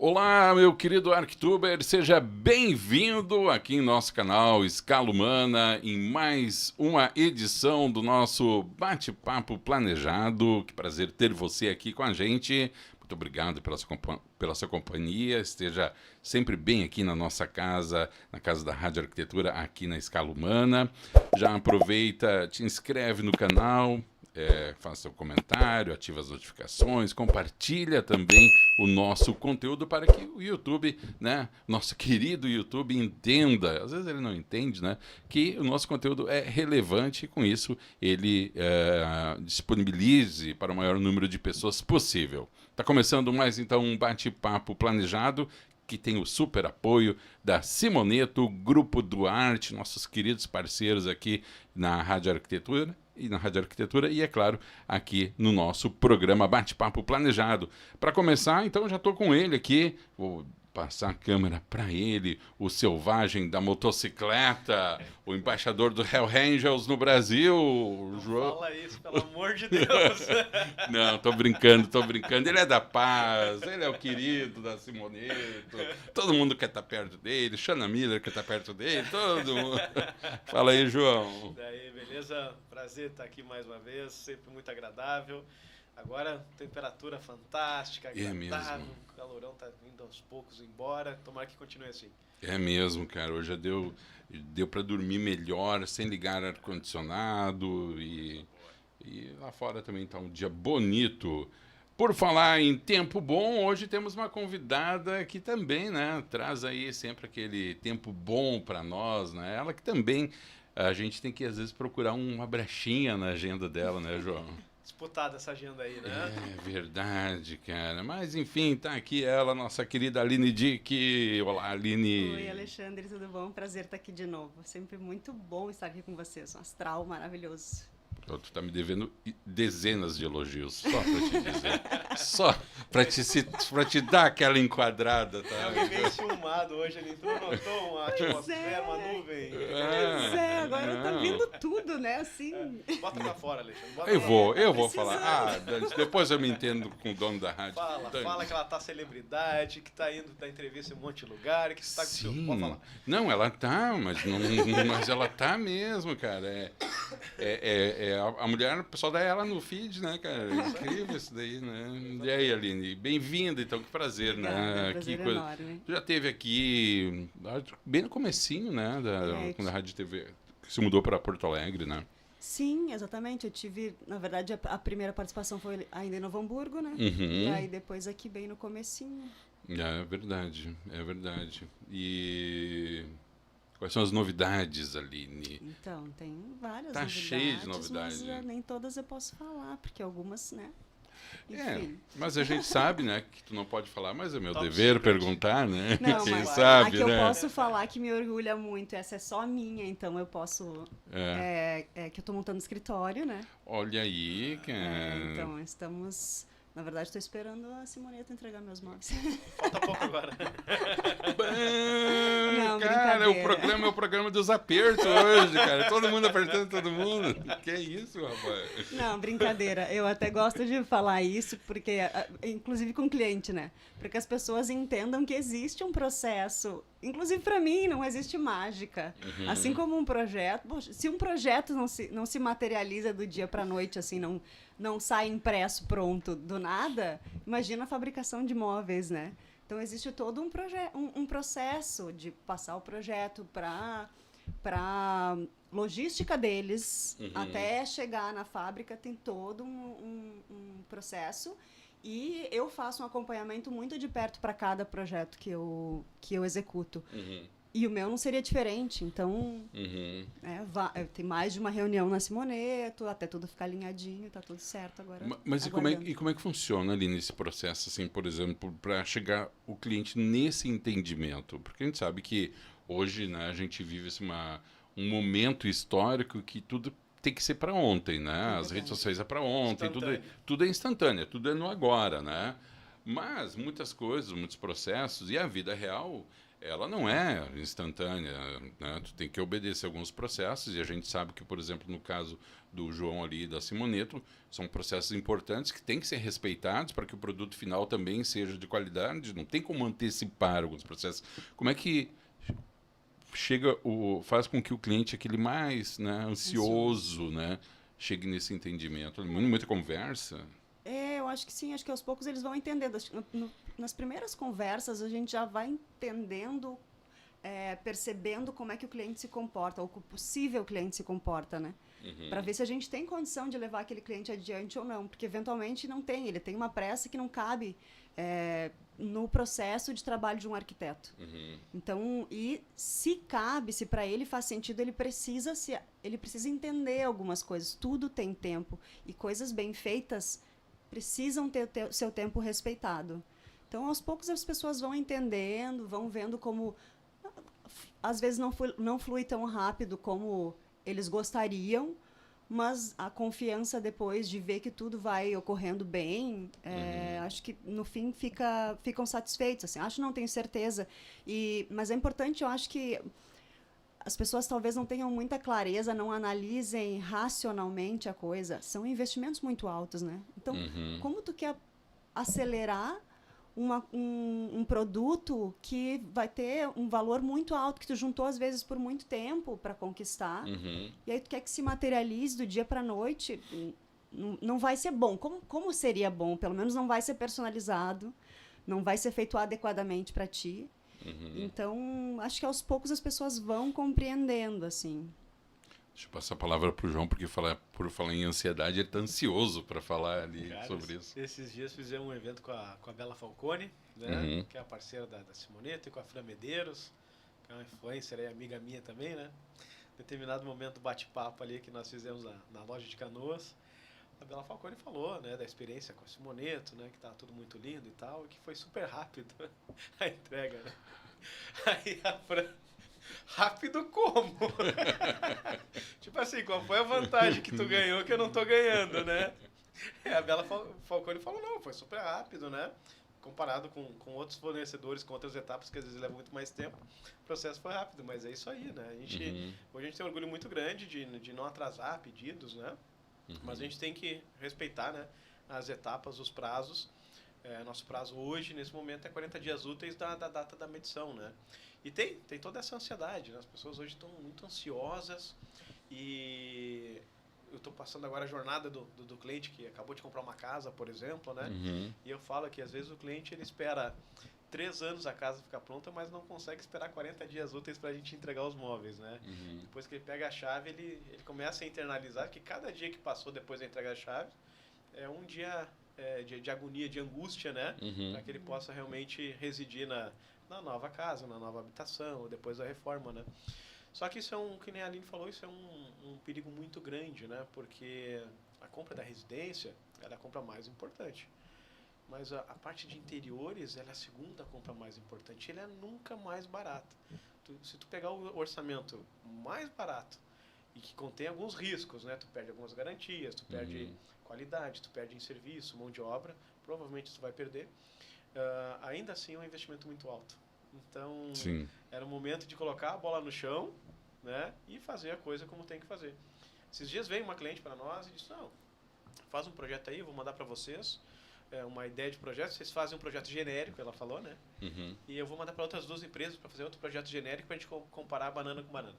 Olá, meu querido Arquituber, seja bem-vindo aqui em nosso canal Escala Humana em mais uma edição do nosso bate-papo planejado. Que prazer ter você aqui com a gente. Muito obrigado pela sua companhia. Esteja sempre bem aqui na nossa casa, na Casa da Rádio Arquitetura, aqui na Escala Humana. Já aproveita, te inscreve no canal. Faça seu comentário, ativa as notificações, compartilha também o nosso conteúdo para que o YouTube, né, nosso querido YouTube, entenda, às vezes ele não entende, né, que o nosso conteúdo é relevante e com isso ele disponibilize para o maior número de pessoas possível. Está começando mais então um bate-papo planejado que tem o super apoio da Simoneto, Grupo Duarte, nossos queridos parceiros aqui na Rádio Arquitetura e, é claro, aqui no nosso programa Bate-Papo Planejado. Para começar, então, já estou com ele aqui, vou passar a câmera para ele, o selvagem da motocicleta, o embaixador do Hell Angels no Brasil, João. Fala isso, pelo amor de Deus. Não, tô brincando. Ele é da paz, ele é o querido da Simoneto, todo mundo quer estar perto dele, Shanna Miller quer estar perto dele, todo mundo. Fala aí, João. Daí, beleza? Prazer estar aqui mais uma vez, sempre muito agradável. Agora, temperatura fantástica, agradável, o calorão tá vindo aos poucos embora, tomara que continue assim. É mesmo, cara, hoje já deu para dormir melhor, sem ligar ar-condicionado e lá fora também tá um dia bonito. Por falar em tempo bom, hoje temos uma convidada que também, né, traz aí sempre aquele tempo bom para nós, né, ela que também, a gente tem que às vezes procurar uma brechinha na agenda dela, né, João? Disputada essa agenda aí, né? É verdade, cara. Mas, enfim, tá aqui ela, nossa querida Aline Dick. Olá, Aline. Oi, Alexandre, tudo bom? Prazer estar aqui de novo. Sempre muito bom estar aqui com vocês. Um astral maravilhoso. Tu tá me devendo dezenas de elogios, só pra te dizer. Só pra te dar aquela enquadrada, tá? Eu fiquei ciumado hoje, ele entrou no tom, uma atmosfera, uma nuvem. Pois é, agora tá vindo tudo, né? Assim. Bota pra fora, Alexandre. Eu vou falar. Depois eu me entendo com o dono da rádio. Fala que ela tá celebridade, que tá indo dar entrevista em um monte de lugar, que tá com seu... Pode falar. Não, ela tá, mas ela tá mesmo, cara. A mulher, o pessoal dá ela no feed, né, cara? É incrível isso daí, né? E aí, Aline, bem-vinda, então, que prazer, né? Prazer enorme. Tu já esteve aqui bem no comecinho, né, quando a Rádio TV se mudou para Porto Alegre, né? Sim, exatamente. Eu tive, na verdade, a primeira participação foi ainda em Novo Hamburgo, né? Uhum. E aí depois aqui bem no comecinho. É verdade. E... Quais são as novidades, Aline? Então, tem várias novidades. Tá cheio de novidades. Mas nem todas eu posso falar, porque algumas, né? Enfim. Mas a gente sabe, né, que tu não pode falar, mas é meu dever perguntar, né? Não, quem mas sabe, a que eu né? posso falar que me orgulha muito, essa é só minha, então eu posso... que eu tô montando escritório, né? Olha aí, cara. Então, estamos... Na verdade, estou esperando a Simoneto entregar meus móveis. Falta pouco agora. Não, cara, é o programa dos apertos hoje, cara. Todo mundo apertando todo mundo. Que isso, rapaz? Não, brincadeira. Eu até gosto de falar isso, porque, inclusive com cliente, né? Porque as pessoas entendam que existe um processo. Inclusive, para mim, não existe mágica. Uhum. Assim como um projeto... Poxa, se um projeto não se materializa do dia para a noite, assim, não sai impresso pronto do nada, imagina a fabricação de móveis, né? Então, existe todo um processo de passar o projeto para logística deles, até chegar na fábrica, tem todo um processo. E eu faço um acompanhamento muito de perto para cada projeto que eu executo. E o meu não seria diferente, então tem mais de uma reunião na Simoneto, até tudo ficar alinhadinho, tá tudo certo agora. Mas como é que funciona ali nesse processo, assim, por exemplo, para chegar o cliente nesse entendimento? Porque a gente sabe que hoje, né, a gente vive um momento histórico que tudo tem que ser para ontem, né? As redes sociais é para ontem, tudo é instantâneo, tudo é no agora, né? Mas muitas coisas, muitos processos e a vida real ela não é instantânea, né? Tu tem que obedecer alguns processos, e a gente sabe que, por exemplo, no caso do João ali e da Simoneto, são processos importantes que têm que ser respeitados para que o produto final também seja de qualidade. Não tem como antecipar alguns processos. Como é que faz com que o cliente, aquele mais, né, ansioso, né, chegue nesse entendimento? Muita conversa. Eu acho que sim, acho que aos poucos eles vão entendendo. Nas primeiras conversas a gente já vai entendendo, percebendo como é que o cliente se comporta, ou que o possível cliente se comporta, né? Para ver se a gente tem condição de levar aquele cliente adiante ou não, porque eventualmente não tem, ele tem uma pressa que não cabe no processo de trabalho de um arquiteto. Então, e se cabe, se para ele faz sentido, ele precisa entender algumas coisas. Tudo tem tempo, e coisas bem feitas precisam ter seu tempo respeitado. Então, aos poucos as pessoas vão entendendo, vão vendo como às vezes não flui tão rápido como eles gostariam, mas a confiança depois de ver que tudo vai ocorrendo bem, acho que no fim ficam satisfeitos. Assim, acho, não tenho certeza. Mas é importante, eu acho que as pessoas talvez não tenham muita clareza, não analisem racionalmente a coisa. São investimentos muito altos, né? Então, como tu quer acelerar um produto que vai ter um valor muito alto, que tu juntou às vezes por muito tempo para conquistar, e aí tu quer que se materialize do dia para a noite, não vai ser bom. Como seria bom? Pelo menos não vai ser personalizado, não vai ser feito adequadamente para ti. Então, acho que aos poucos as pessoas vão compreendendo, assim. Deixa eu passar a palavra para o João, porque por falar em ansiedade, ele está ansioso para falar ali sobre isso. Esses dias fizemos um evento com a Bela Falcone, né? Que é a parceira da Simoneto, e com a Fran Medeiros, que é uma influencer aí, amiga minha também, né? Em determinado momento do bate-papo ali que nós fizemos na loja de Canoas, a Bela Falcone falou, né, da experiência com a Simoneto, né, que tá tudo muito lindo e tal, e que foi super rápido a entrega, né? Aí a Fran... Rápido como? Tipo assim, qual foi a vantagem que tu ganhou que eu não tô ganhando, né? A Bela Falcone falou, não, foi super rápido, né? Comparado com outros fornecedores, com outras etapas que às vezes levam muito mais tempo, o processo foi rápido, mas é isso aí, né? Hoje a gente tem um orgulho muito grande de não atrasar pedidos, né? Mas a gente tem que respeitar, né, as etapas, os prazos. Nosso prazo hoje, nesse momento, é 40 dias úteis da data da medição, né? E tem toda essa ansiedade, né? As pessoas hoje estão muito ansiosas e eu estou passando agora a jornada do cliente que acabou de comprar uma casa, por exemplo, né? E eu falo que às vezes o cliente ele espera 3 anos a casa ficar pronta, mas não consegue esperar 40 dias úteis para a gente entregar os móveis, né? Depois que ele pega a chave, ele começa a internalizar que cada dia que passou depois da entrega da chave é um dia de agonia, de angústia, né? Para que ele possa realmente residir na nova casa, na nova habitação, ou depois da reforma, né? Só que isso que nem a Aline falou, isso é um perigo muito grande, né? Porque a compra da residência, ela é a compra mais importante. Mas a parte de interiores, ela é a segunda compra mais importante. Ela é nunca mais barata. Se tu pegar o orçamento mais barato e que contém alguns riscos, né? Tu perde algumas garantias, tu perde qualidade, tu perde em serviço, mão de obra, provavelmente tu vai perder. Ainda assim é um investimento muito alto. Então, era o momento de colocar a bola no chão, né, e fazer a coisa como tem que fazer. Esses dias veio uma cliente para nós e disse, não, faz um projeto aí, vou mandar para vocês, uma ideia de projeto, vocês fazem um projeto genérico, ela falou, né, e eu vou mandar para outras 2 empresas para fazer outro projeto genérico para a gente comparar banana com banana.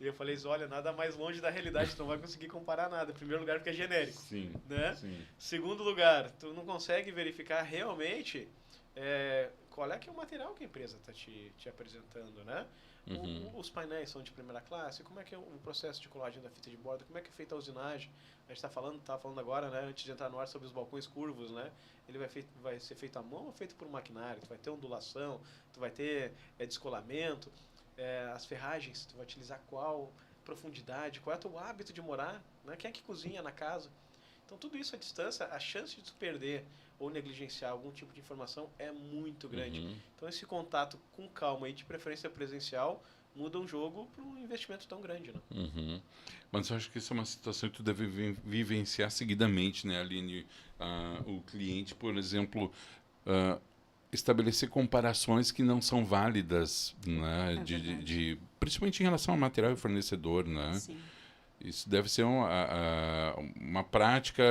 E eu falei, olha, nada mais longe da realidade, tu não vai conseguir comparar nada. Em primeiro lugar, porque é genérico. Né? Segundo lugar, tu não consegue verificar realmente qual é que é o material que a empresa está te apresentando, né? Os painéis são de primeira classe, como é que é o processo de colagem da fita de borda, como é que é feita a usinagem. A gente estava falando agora, né, antes de entrar no ar, sobre os balcões curvos, né? Ele vai ser feito à mão ou feito por maquinário? Tu vai ter ondulação, tu vai ter descolamento. As ferragens, tu vai utilizar qual profundidade, qual é o teu hábito de morar, né? Quem é que cozinha na casa. Então, tudo isso à distância, a chance de tu perder ou negligenciar algum tipo de informação é muito grande. Então, esse contato com calma e de preferência presencial muda um jogo para um investimento tão grande, né? Mas eu acho que isso é uma situação que tu deve vivenciar seguidamente, né, Aline? O cliente, por exemplo, estabelecer comparações que não são válidas, né? Principalmente em relação ao material e fornecedor, né? Sim. Isso deve ser uma prática,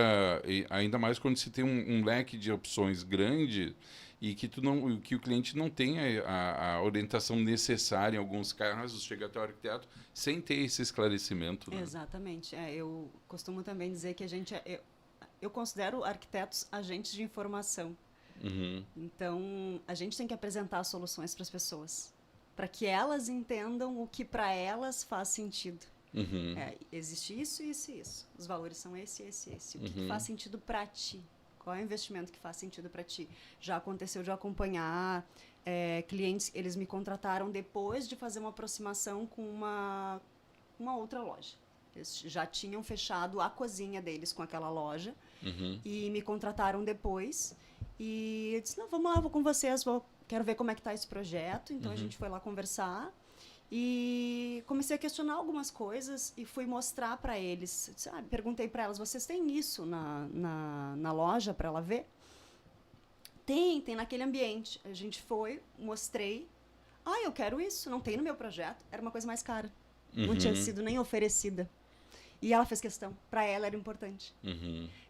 ainda mais quando se tem um leque de opções grande e que o cliente não tem a orientação necessária em alguns casos, chega até o arquiteto sem ter esse esclarecimento. Né? Exatamente. Eu costumo também dizer que eu considero arquitetos agentes de informação. Uhum. Então, a gente tem que apresentar soluções para as pessoas, para que elas entendam o que para elas faz sentido. Uhum. Existe isso, isso e isso. Os valores são esse. O que faz sentido para ti? Qual é o investimento que faz sentido para ti? Já aconteceu de eu acompanhar clientes, eles me contrataram depois de fazer uma aproximação com uma outra loja. Eles já tinham fechado a cozinha deles com aquela loja e me contrataram depois. E eu disse, não, vamos lá, vou com vocês, quero ver como é que está esse projeto. Então, a gente foi lá conversar. E comecei a questionar algumas coisas e fui mostrar para eles. Perguntei para elas, vocês têm isso na loja para ela ver? Tem naquele ambiente. A gente foi, mostrei. Eu quero isso, não tem no meu projeto. Era uma coisa mais cara. Não tinha sido nem oferecida. E ela fez questão. Para ela era importante.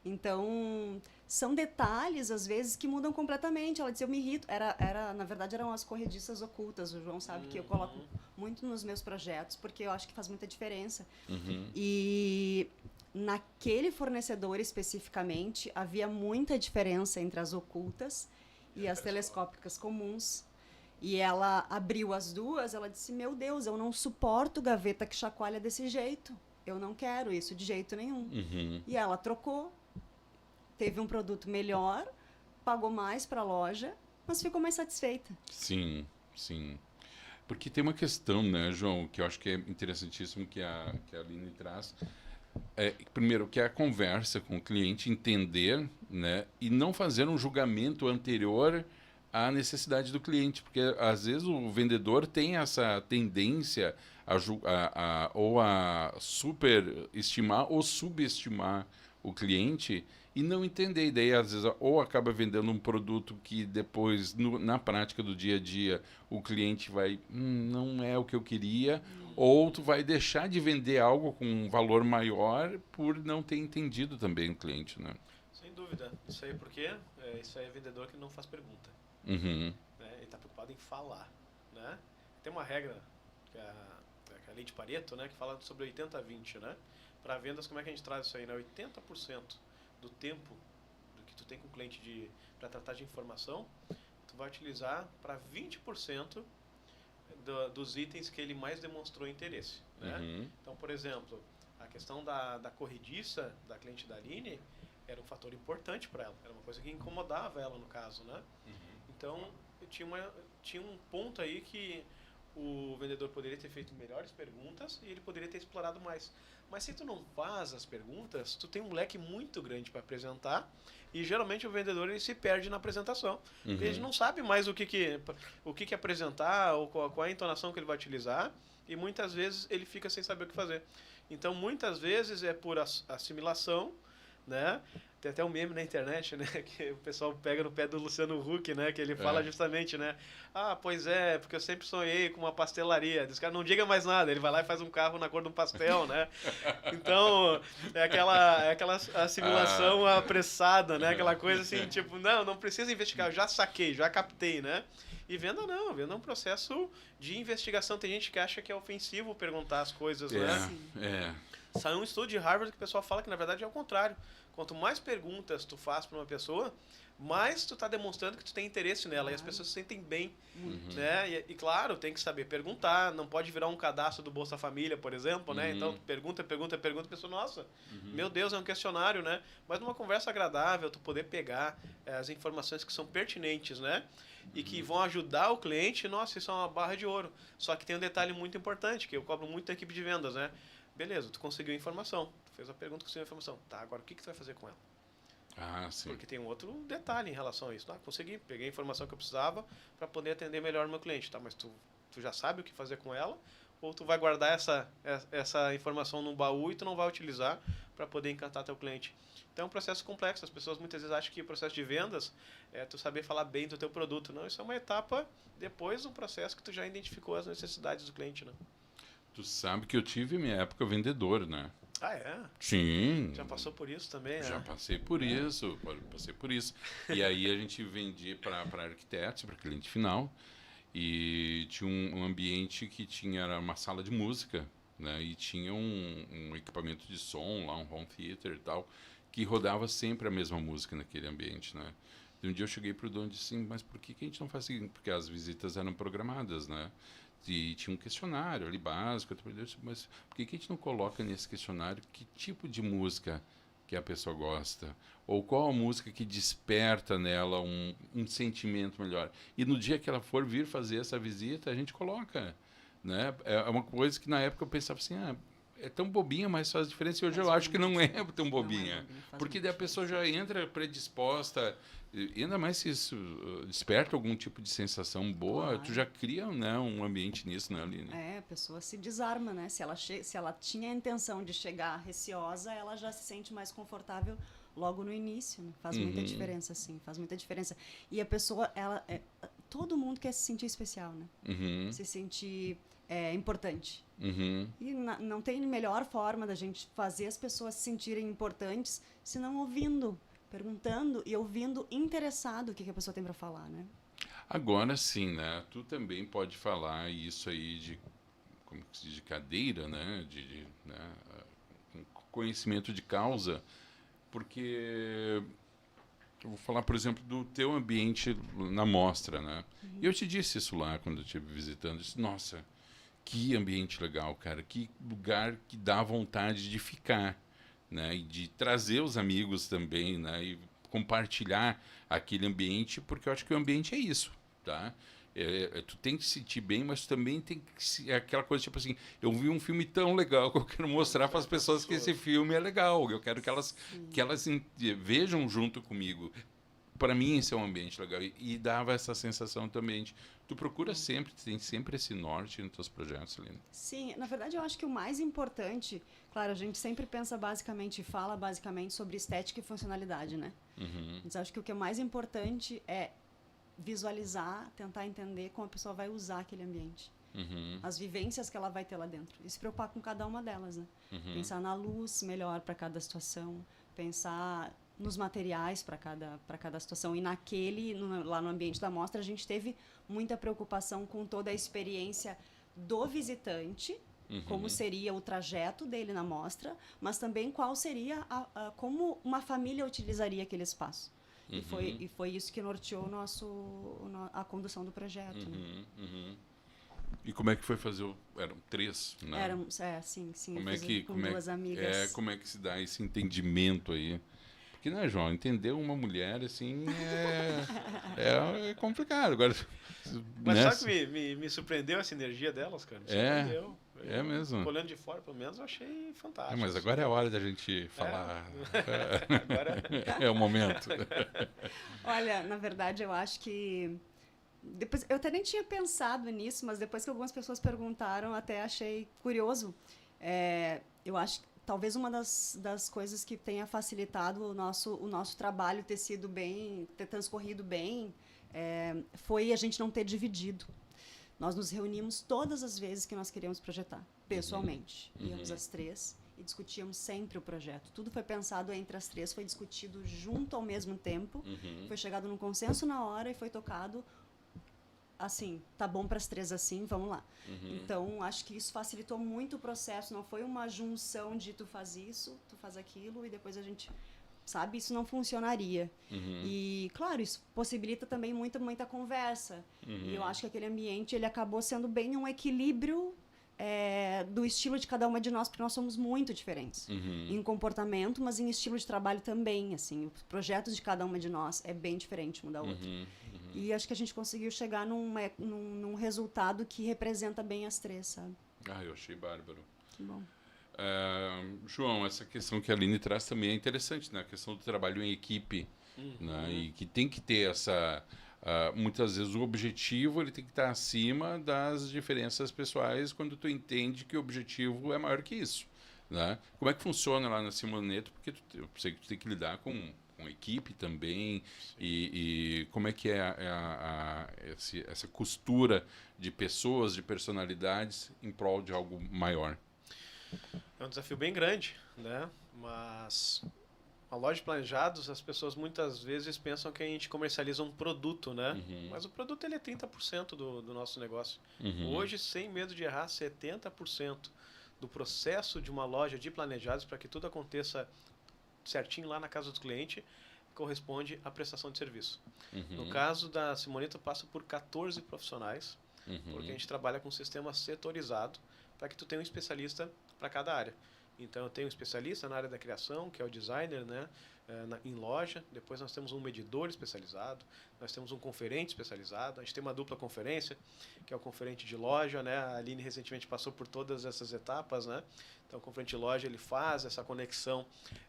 Então, são detalhes, às vezes, que mudam completamente. Ela disse, eu me irrito. Na verdade, eram as corrediças ocultas. O João sabe que eu coloco muito nos meus projetos, porque eu acho que faz muita diferença. E naquele fornecedor, especificamente, havia muita diferença entre as ocultas e as telescópicas comuns. E ela abriu as duas, ela disse, meu Deus, eu não suporto gaveta que chacoalha desse jeito. Eu não quero isso de jeito nenhum. E ela trocou, teve um produto melhor, pagou mais para a loja, mas ficou mais satisfeita. Sim. Porque tem uma questão, né, João, que eu acho que é interessantíssimo que a Aline traz. Primeiro, que é a conversa com o cliente, entender, né, e não fazer um julgamento anterior à necessidade do cliente, porque às vezes o vendedor tem essa tendência ou a superestimar ou subestimar o cliente e não entender. E daí, às vezes, ou acaba vendendo um produto que depois, na prática do dia a dia, o cliente vai, não é o que eu queria, ou tu vai deixar de vender algo com um valor maior por não ter entendido também o cliente, né? Sem dúvida. Isso aí porque isso aí é vendedor que não faz pergunta. Uhum. Né? Ele está preocupado em falar. Né? Tem uma regra, que é a lei de Pareto, né, que fala sobre 80-20, né? Para vendas, como é que a gente traz isso aí? Né? 80% do tempo que tu tem com o cliente para tratar de informação, tu vai utilizar para 20% dos itens que ele mais demonstrou interesse. Né? Então, por exemplo, a questão da corrediça da cliente da Aline era um fator importante para ela. Era uma coisa que incomodava ela, no caso. Né? Então, tinha um ponto aí que o vendedor poderia ter feito melhores perguntas e ele poderia ter explorado mais. Mas se tu não faz as perguntas, tu tem um leque muito grande para apresentar e geralmente o vendedor ele se perde na apresentação. Porque ele não sabe mais o que apresentar ou qual a entonação que ele vai utilizar e muitas vezes ele fica sem saber o que fazer. Então, muitas vezes é por assimilação, né? Tem até um meme na internet, né, que o pessoal pega no pé do Luciano Huck, né, que ele fala justamente, né, pois é, porque eu sempre sonhei com uma pastelaria. Esse cara não diga mais nada, ele vai lá e faz um carro na cor de um pastel, né. Então, é aquela assimilação apressada, né, aquela coisa assim, tipo, não precisa investigar, eu já saquei, já captei, né. E venda não, venda é um processo de investigação. Tem gente que acha que é ofensivo perguntar as coisas, né. Saiu um estudo de Harvard que o pessoal fala que na verdade é o contrário. Quanto mais perguntas tu faz para uma pessoa, mais tu está demonstrando que tu tem interesse nela e as pessoas se sentem bem. Né? E claro, tem que saber perguntar, não pode virar um cadastro do Bolsa Família, por exemplo, né? Então pergunta, a pessoa, nossa, meu Deus, é um questionário, né? Mas numa conversa agradável, tu poder pegar as informações que são pertinentes, né? E que vão ajudar o cliente, nossa, isso é uma barra de ouro. Só que tem um detalhe muito importante, que eu cobro muito da equipe de vendas, né? Beleza, tu conseguiu a informação, tu fez a pergunta, conseguiu a informação. Tá, agora o que tu vai fazer com ela? Sim. Porque tem um outro detalhe em relação a isso. Consegui, peguei a informação que eu precisava para poder atender melhor o meu cliente. Tá, mas tu já sabe o que fazer com ela? Ou tu vai guardar essa informação num baú e tu não vai utilizar para poder encantar teu cliente. Então é um processo complexo. As pessoas muitas vezes acham que o processo de vendas é tu saber falar bem do teu produto. Não, isso é uma etapa depois do processo que tu já identificou as necessidades do cliente, né? Tu sabe que eu tive minha época vendedor, né? Ah, é? Sim. Já passou por isso também, Já né? passei por isso, passei por isso. E aí a gente vendia para arquitetos, para cliente final, e tinha um ambiente que tinha era uma sala de música, né? E tinha um equipamento de som lá, um home theater e tal, que rodava sempre a mesma música naquele ambiente, né? E um dia eu cheguei pro dono e disse assim, mas por que a gente não faz assim? Porque as visitas eram programadas, né? E tinha um questionário ali básico, mas por que a gente não coloca nesse questionário que tipo de música que a pessoa gosta? Ou qual a música que desperta nela um sentimento melhor? E no dia que ela for vir fazer essa visita, a gente coloca, né? É uma coisa que na época eu pensava assim, é tão bobinha, mas faz diferença. E hoje eu acho que não é tão bobinha. Porque daí a pessoa já entra predisposta. E ainda mais se isso desperta algum tipo de sensação boa, Claro. tu já cria, né, um ambiente nisso, né, Aline? A pessoa se desarma, né? Se ela tinha a intenção de chegar receosa, ela já se sente mais confortável logo no início, né? Faz muita diferença, sim, faz muita diferença. E a pessoa, todo mundo quer se sentir especial, né? Se sentir importante. E não tem melhor forma da gente fazer as pessoas se sentirem importantes se não ouvindo, perguntando e ouvindo interessado o que a pessoa tem para falar, né? Agora sim, né? Tu também pode falar isso aí de, como que se diz, de cadeira, né? Né? Conhecimento de causa, porque eu vou falar, por exemplo, do teu ambiente na mostra, né? E eu te disse isso lá quando eu estive visitando, eu disse, nossa, que ambiente legal, cara, que lugar que dá vontade de ficar, né? E de trazer os amigos também, né? E compartilhar aquele ambiente, porque eu acho que o ambiente é isso, tá? Tu tem que se sentir bem, mas também tem que aquela coisa tipo assim, eu vi um filme tão legal que eu quero mostrar para as pessoas que esse filme é legal, eu quero que elas vejam junto comigo. Para mim esse é um ambiente legal e dava essa sensação também de, tu procura sempre, tem sempre esse norte nos teus projetos, Aline. Sim, na verdade eu acho que o mais importante, claro, a gente sempre pensa basicamente, fala basicamente sobre estética e funcionalidade, né? Mas acho que o que é mais importante é visualizar, tentar entender como a pessoa vai usar aquele ambiente. As vivências que ela vai ter lá dentro. E se preocupar com cada uma delas, né? Pensar na luz melhor para cada situação, pensar nos materiais para cada situação. E lá no ambiente da mostra, a gente teve muita preocupação com toda a experiência do visitante, como seria o trajeto dele na mostra, mas também qual seria como uma família utilizaria aquele espaço. E foi isso que norteou a condução do projeto. Né? E como é que foi fazer eram 3, né? Sim. Com duas amigas. Como é que se dá esse entendimento aí? Porque, né, João, entender uma mulher, assim, é complicado. Agora, mas sabe que me surpreendeu essa energia delas, cara? Me surpreendeu. É mesmo. Olhando de fora, pelo menos, eu achei fantástico. Mas agora é a hora da gente falar. Agora é o momento. Olha, na verdade, eu acho que... eu até nem tinha pensado nisso, mas depois que algumas pessoas perguntaram, até achei curioso. Eu acho que talvez uma das coisas que tenha facilitado o nosso trabalho ter transcorrido bem, foi a gente não ter dividido. Nós nos reunimos todas as vezes que nós queríamos projetar, pessoalmente. Íamos as 3 e discutíamos sempre o projeto. Tudo foi pensado entre as 3, foi discutido junto ao mesmo tempo, foi chegado num consenso na hora e foi tocado assim, tá bom para as 3 assim, vamos lá. Então, acho que isso facilitou muito o processo, não foi uma junção de tu faz isso, tu faz aquilo e depois a gente... Sabe? Isso não funcionaria. E, claro, isso possibilita também muita conversa. E eu acho que aquele ambiente, ele acabou sendo bem um equilíbrio do estilo de cada uma de nós, porque nós somos muito diferentes. Em comportamento, mas em estilo de trabalho também, assim. Os projetos de cada uma de nós é bem diferente um da outra. E acho que a gente conseguiu chegar num resultado que representa bem as 3, sabe? Eu achei bárbaro. Que bom. João, essa questão que a Aline traz também é interessante, né? A questão do trabalho em equipe, né? E que tem que ter essa... muitas vezes o objetivo ele tem que estar acima das diferenças pessoais quando tu entende que o objetivo é maior que isso, né? Como é que funciona lá na Simoneto? Porque eu sei que tu tem que lidar com equipe também, e como é que é essa costura de pessoas, de personalidades em prol de algo maior? É um desafio bem grande, né? Mas a loja de planejados, as pessoas muitas vezes pensam que a gente comercializa um produto, né? Uhum. Mas o produto ele é 30% do nosso negócio. Uhum. Hoje, sem medo de errar, 70% do processo de uma loja de planejados para que tudo aconteça certinho lá na casa do cliente corresponde à prestação de serviço. Uhum. No caso da Simoneta, passa por 14 profissionais, porque a gente trabalha com um sistema setorizado para que tu tenha um especialista para cada área. Então eu tenho um especialista na área da criação, que é o designer, né, em loja. Depois nós temos um medidor especializado, nós temos um conferente especializado, a gente tem uma dupla conferência, que é o conferente de loja, né? A Aline recentemente passou por todas essas etapas, né? Então o conferente de loja ele faz essa conexão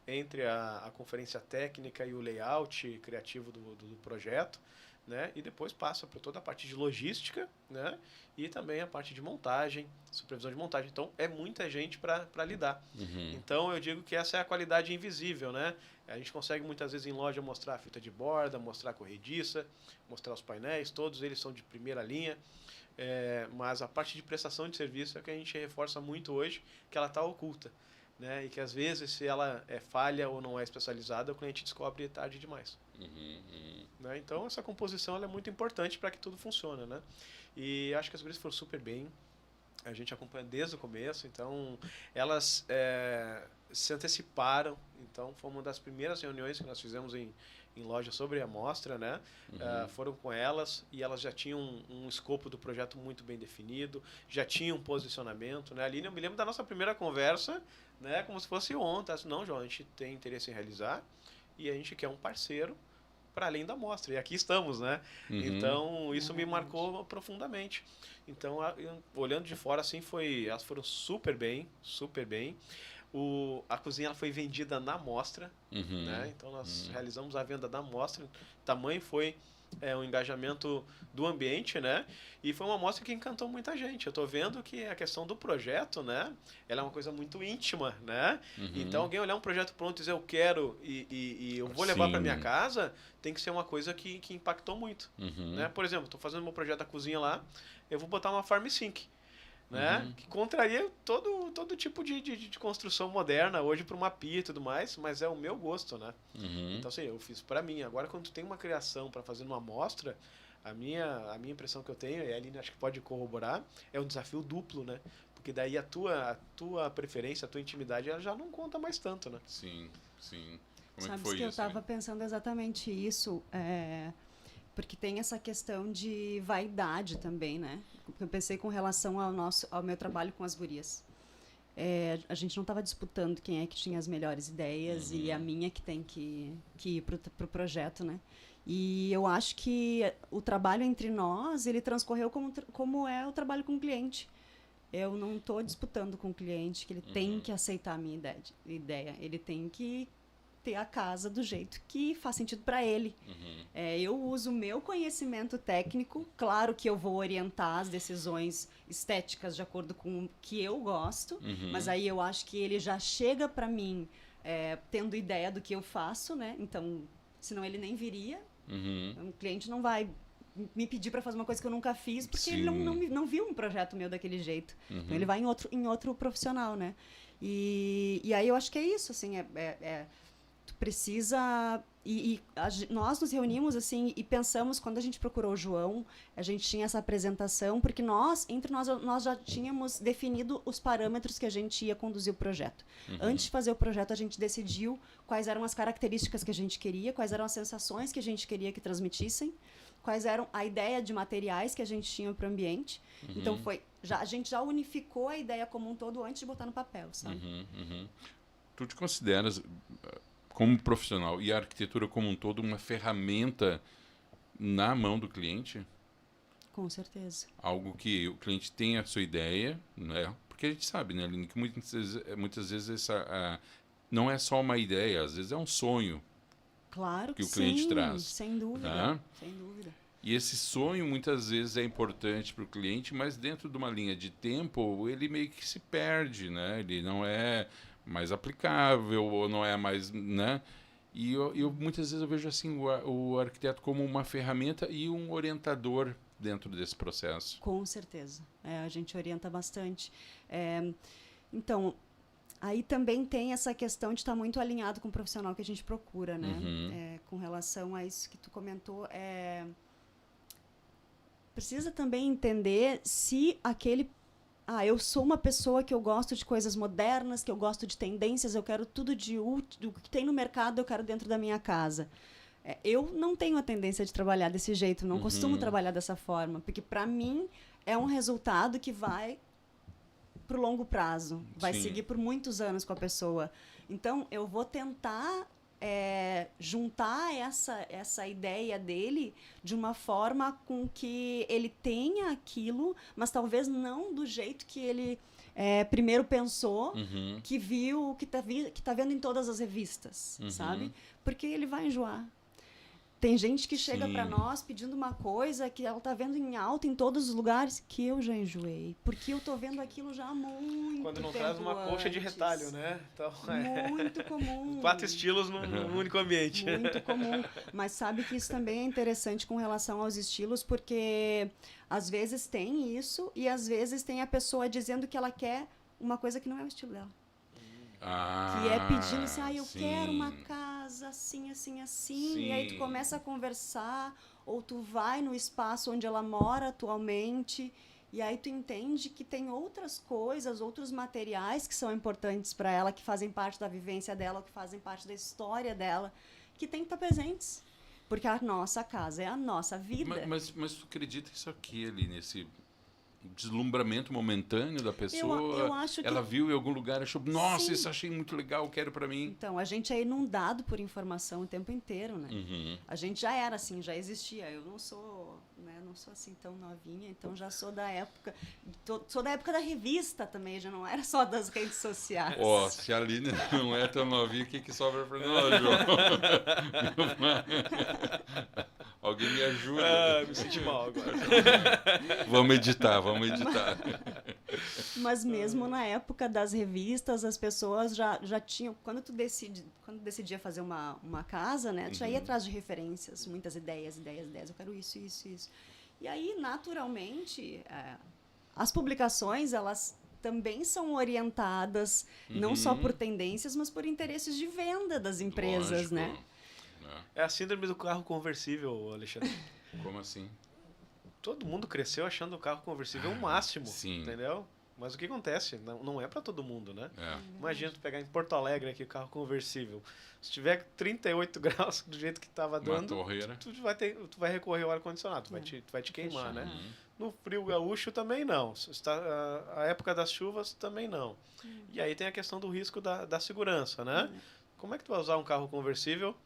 entre a conferência técnica e o layout criativo do projeto, né? E depois passa por toda a parte de logística, né? E também a parte de montagem, supervisão de montagem. Então, é muita gente para lidar. Uhum. Então, eu digo que essa é a qualidade invisível, né? A gente consegue muitas vezes em loja mostrar a fita de borda, mostrar a corrediça, mostrar os painéis, todos eles são de primeira linha. Mas a parte de prestação de serviço é que a gente reforça muito hoje, que ela está oculta, né? E que às vezes, se ela é falha ou não é especializada, o cliente descobre tarde demais. Né? Então, essa composição ela é muito importante para que tudo funcione, né? E acho que as gurias foram super bem. A gente acompanha desde o começo, então elas se anteciparam. Então, foi uma das primeiras reuniões que nós fizemos em loja sobre a mostra, né? Foram com elas e elas já tinham um escopo do projeto muito bem definido, já tinham um posicionamento, né? Aline, eu me lembro da nossa primeira conversa, né? Como se fosse ontem. Não, João, a gente tem interesse em realizar e a gente quer um parceiro para além da mostra. E aqui estamos, né? Então, isso me marcou profundamente. Então, olhando de fora, assim, elas foram super bem, super bem. A cozinha ela foi vendida na mostra, né? Então, nós realizamos a venda da mostra. O tamanho foi um engajamento do ambiente, né? E foi uma mostra que encantou muita gente. Eu estou vendo que a questão do projeto, né? Ela é uma coisa muito íntima, né? Então, alguém olhar um projeto pronto e dizer eu quero e eu vou levar para minha casa, tem que ser uma coisa que impactou muito, né? Por exemplo, estou fazendo meu projeto da cozinha lá, eu vou botar uma Farm Sink, né? Que contraria todo tipo de construção moderna hoje para uma pia e tudo mais, mas é o meu gosto, né? Então, assim, eu fiz para mim. Agora, quando tu tem uma criação para fazer uma amostra, a minha impressão que eu tenho, e a Aline acho que pode corroborar, é um desafio duplo, né? Porque daí a tua preferência, a tua intimidade, ela já não conta mais tanto, né? Sim, sim. Como Sabes é que foi que eu isso? estava pensando exatamente isso, porque tem essa questão de vaidade também, né? Eu pensei com relação ao meu trabalho com as gurias. A gente não estava disputando quem é que tinha as melhores ideias e a minha que tem que ir pro projeto, né? E eu acho que o trabalho entre nós, ele transcorreu como é o trabalho com o cliente. Eu não estou disputando com o cliente que ele tem que aceitar a minha ideia. Ele tem que ter a casa do jeito que faz sentido para ele. Eu uso o meu conhecimento técnico, claro que eu vou orientar as decisões estéticas de acordo com o que eu gosto, mas aí eu acho que ele já chega para mim tendo ideia do que eu faço, né? Então, senão ele nem viria. O cliente não vai me pedir para fazer uma coisa que eu nunca fiz, porque ele não viu um projeto meu daquele jeito. Então, ele vai em outro profissional, né? E aí eu acho que é isso, assim, tu precisa... nós nos reunimos, assim, e pensamos, quando a gente procurou o João, a gente tinha essa apresentação, porque entre nós já tínhamos definido os parâmetros que a gente ia conduzir o projeto. Antes de fazer o projeto, a gente decidiu quais eram as características que a gente queria, quais eram as sensações que a gente queria que transmitissem, quais eram a ideia de materiais que a gente tinha para o ambiente. Então, a gente já unificou a ideia como um todo antes de botar no papel, sabe? Tu te consideras, como profissional, e a arquitetura como um todo, uma ferramenta na mão do cliente? Com certeza. Algo que o cliente tem a sua ideia, né? Porque a gente sabe, né, Aline, que muitas vezes não é só uma ideia, às vezes é um sonho. Claro que o cliente traz. Sem dúvida, Tá? Sem dúvida. E esse sonho muitas vezes é importante para o cliente, mas dentro de uma linha de tempo ele meio que se perde, né? Ele não é mais aplicável ou não é mais, né? E eu muitas vezes eu vejo assim o arquiteto como uma ferramenta e um orientador dentro desse processo. Com certeza. A gente orienta bastante. Então, aí também tem essa questão de estar muito alinhado com o profissional que a gente procura, né? Com relação a isso que tu comentou, precisa também entender se aquele... eu sou uma pessoa que eu gosto de coisas modernas, que eu gosto de tendências, eu quero tudo do que tem no mercado, eu quero dentro da minha casa. Eu não tenho a tendência de trabalhar desse jeito, não costumo trabalhar dessa forma, porque para mim é um resultado que vai para o longo prazo, vai seguir por muitos anos com a pessoa. Então, eu vou tentar juntar essa ideia dele de uma forma com que ele tenha aquilo, mas talvez não do jeito que ele primeiro pensou, que viu, que tá vendo em todas as revistas, sabe? Porque ele vai enjoar. Tem gente que chega para nós pedindo uma coisa que ela tá vendo em alta em todos os lugares, que eu já enjoei. Porque eu tô vendo aquilo já há muito Quando não tempo traz uma colcha de retalho, né? Então, muito comum. 4 estilos num único ambiente. Muito comum. Mas sabe que isso também é interessante com relação aos estilos, porque às vezes tem isso e às vezes tem a pessoa dizendo que ela quer uma coisa que não é o estilo dela. Que é pedindo assim, eu quero uma casa assim, assim, assim. E aí tu começa a conversar, ou tu vai no espaço onde ela mora atualmente, e aí tu entende que tem outras coisas, outros materiais que são importantes para ela, que fazem parte da vivência dela, que fazem parte da história dela, que tem que estar presentes. Porque a nossa casa é a nossa vida. Mas tu acredita que isso aqui ali, nesse deslumbramento momentâneo da pessoa, eu acho que... ela viu em algum lugar, achou, nossa, Sim. isso achei muito legal, quero para mim. Então, a gente é inundado por informação o tempo inteiro, né? A gente já era assim, já existia. Eu não sou, né, não sou assim tão novinha, então já sou da época, sou da época da revista também, já não era só das redes sociais. Se a Aline não é tão novinha, o que sobra para nós, João? Alguém me ajuda. Me senti mal agora. Vamos editar. Mas mesmo na época das revistas, as pessoas já tinham... Quando decidia fazer uma casa, né? Tu já ia atrás de referências, muitas ideias. Eu quero isso. E aí, naturalmente, as publicações, elas também são orientadas não só por tendências, mas por interesses de venda das empresas, Lógico. né? É a síndrome do carro conversível, Alexandre. Como assim? Todo mundo cresceu achando o carro conversível o máximo, sim. entendeu? Mas o que acontece? Não é para todo mundo, né? Imagina tu pegar em Porto Alegre aqui o carro conversível. Se tiver 38 graus do jeito que estava dando, tu vai recorrer ao ar-condicionado, tu vai te queimar, né? No frio gaúcho também não. A época das chuvas também não. E aí tem a questão do risco da segurança, né? Como é que tu vai usar um carro conversível,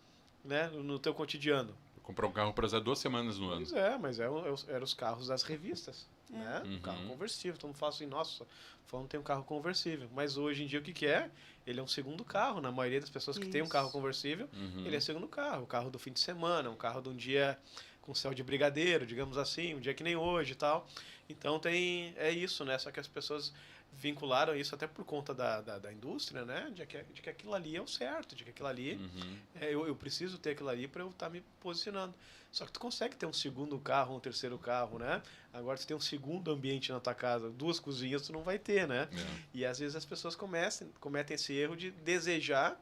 né, no teu cotidiano? Eu comprar um carro para usar 2 semanas no ano. Pois mas eram os carros das revistas, né? Carro conversível, todo mundo fala assim, nossa, fulano tem um carro conversível. Mas hoje em dia o que é? Ele é um segundo carro. Na maioria das pessoas que tem um carro conversível, ele é segundo carro. O carro do fim de semana, um carro de um dia com céu de brigadeiro, digamos assim, um dia que nem hoje e tal. Então é isso, né? Só que as pessoas vincularam isso até por conta da indústria, né? De que aquilo ali é o certo, de que aquilo ali eu preciso ter aquilo ali para eu estar me posicionando. Só que tu consegue ter um segundo carro, um terceiro carro, né? Agora tu tem um segundo ambiente na tua casa, 2 cozinhas tu não vai ter, né? E às vezes as pessoas cometem esse erro de desejar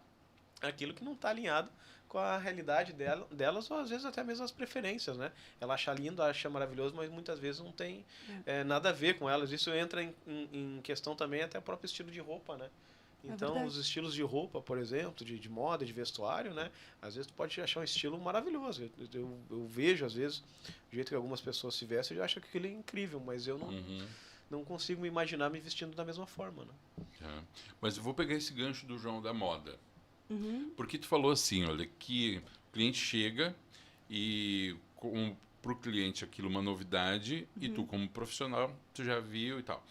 aquilo que não está alinhado com a realidade delas, ou às vezes até mesmo as preferências, né? Ela acha lindo, acha maravilhoso, mas muitas vezes não tem nada a ver com elas. Isso entra em questão também até o próprio estilo de roupa, né? Então, os estilos de roupa, por exemplo, de moda, de vestuário, né? Às vezes tu pode achar um estilo maravilhoso. Eu vejo, às vezes, o jeito que algumas pessoas se vestem, eu acho que aquilo é incrível, mas eu não consigo me imaginar me vestindo da mesma forma, né? Mas eu vou pegar esse gancho do João da moda. Porque tu falou assim, olha, que o cliente chega e para o cliente aquilo é uma novidade e tu como profissional, tu já viu e tal.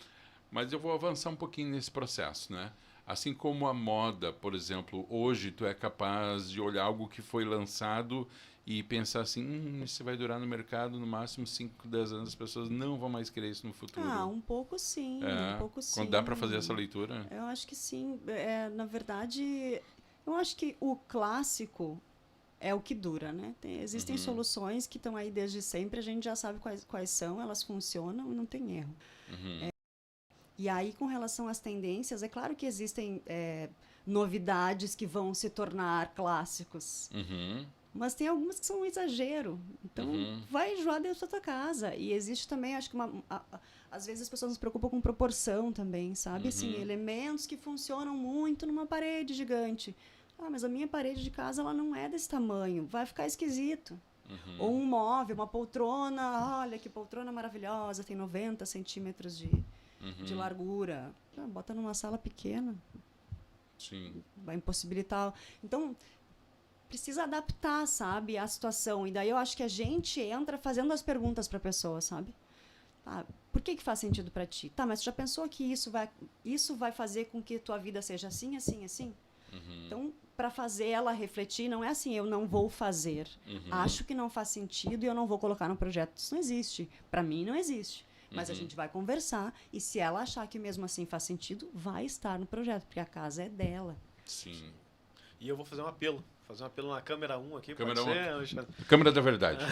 Mas eu vou avançar um pouquinho nesse processo, né? Assim como a moda, por exemplo, hoje tu é capaz de olhar algo que foi lançado e pensar assim, isso vai durar no mercado no máximo 5, 10 anos, as pessoas não vão mais querer isso no futuro. Um pouco sim, um pouco sim. Quando dá para fazer essa leitura? Eu acho que sim. Na verdade, eu acho que o clássico é o que dura, né? Existem soluções que estão aí desde sempre, a gente já sabe quais são, elas funcionam e não tem erro. E aí, com relação às tendências, é claro que existem novidades que vão se tornar clássicos. Mas tem algumas que são um exagero. Então, vai enjoar dentro da tua casa. E existe também, acho que às vezes as pessoas se preocupam com proporção também, sabe? Assim, elementos que funcionam muito numa parede gigante. Mas a minha parede de casa ela não é desse tamanho. Vai ficar esquisito. Ou um móvel, uma poltrona. Olha que poltrona maravilhosa. Tem 90 centímetros de largura. Bota numa sala pequena. Sim. Vai impossibilitar. Então, precisa adaptar, sabe, a situação. E daí eu acho que a gente entra fazendo as perguntas para a pessoa, sabe? Por que faz sentido para ti? Mas tu já pensou que isso vai fazer com que tua vida seja assim, assim, assim? Então, para fazer ela refletir, não é assim, eu não vou fazer. Acho que não faz sentido e eu não vou colocar no projeto. Isso não existe. Para mim, não existe. Mas a gente vai conversar e se ela achar que mesmo assim faz sentido, vai estar no projeto, porque a casa é dela. Sim. E eu vou fazer um apelo. Fazer um apelo na câmera 1 aqui. Câmera pode 1. ser, Alexandre? Câmera da verdade.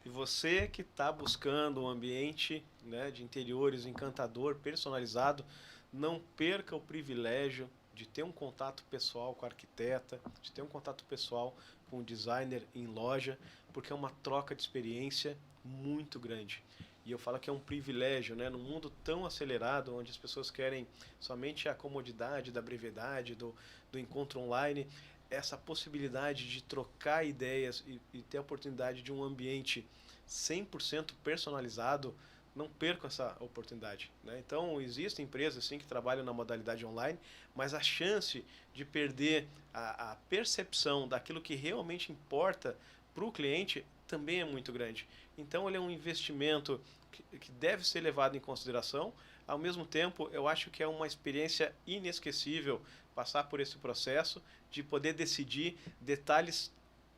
E você que está buscando um ambiente, né, de interiores encantador, personalizado, não perca o privilégio de ter um contato pessoal com a arquiteta, de ter um contato pessoal com o designer em loja, porque é uma troca de experiência muito grande. E eu falo que é um privilégio, né? Num mundo tão acelerado, onde as pessoas querem somente a comodidade da brevidade, do encontro online, essa possibilidade de trocar ideias e ter a oportunidade de um ambiente 100% personalizado, não percam essa oportunidade, né? Então, existem empresas sim que trabalham na modalidade online, mas a chance de perder a percepção daquilo que realmente importa para o cliente também é muito grande. Então, ele é um investimento que deve ser levado em consideração. Ao mesmo tempo, eu acho que é uma experiência inesquecível passar por esse processo de poder decidir detalhes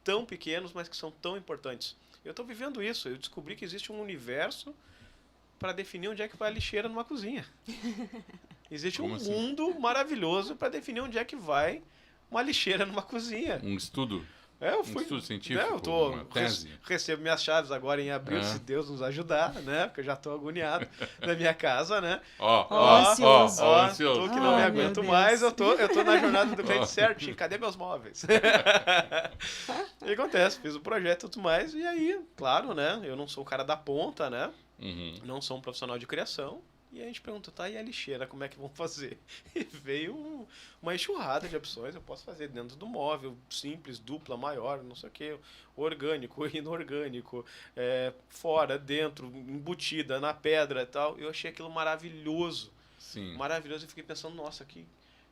tão pequenos, mas que são tão importantes. Eu estou vivendo isso. Eu descobri que existe um universo para definir onde é que vai a lixeira numa cozinha. Existe um mundo maravilhoso para definir onde é que vai uma lixeira numa cozinha. Um estudo? Eu fui, um estudo científico, uma tese. Recebo minhas chaves agora em abril, se Deus nos ajudar, né? Porque eu já estou agoniado na minha casa, né? Ansioso. Tô que não me aguento mais, eu tô na jornada do cliente certinho. Cadê meus móveis? O que acontece? Fiz o projeto e tudo mais, e aí, claro, né? Eu não sou o cara da ponta, né? Não sou um profissional de criação. E a gente pergunta, e a lixeira, como é que vão fazer? E veio uma enxurrada de opções. Eu posso fazer dentro do móvel, simples, dupla, maior, não sei o que, orgânico, inorgânico, fora, dentro, embutida, na pedra e tal. Eu achei aquilo maravilhoso. Sim. Maravilhoso. E fiquei pensando, nossa,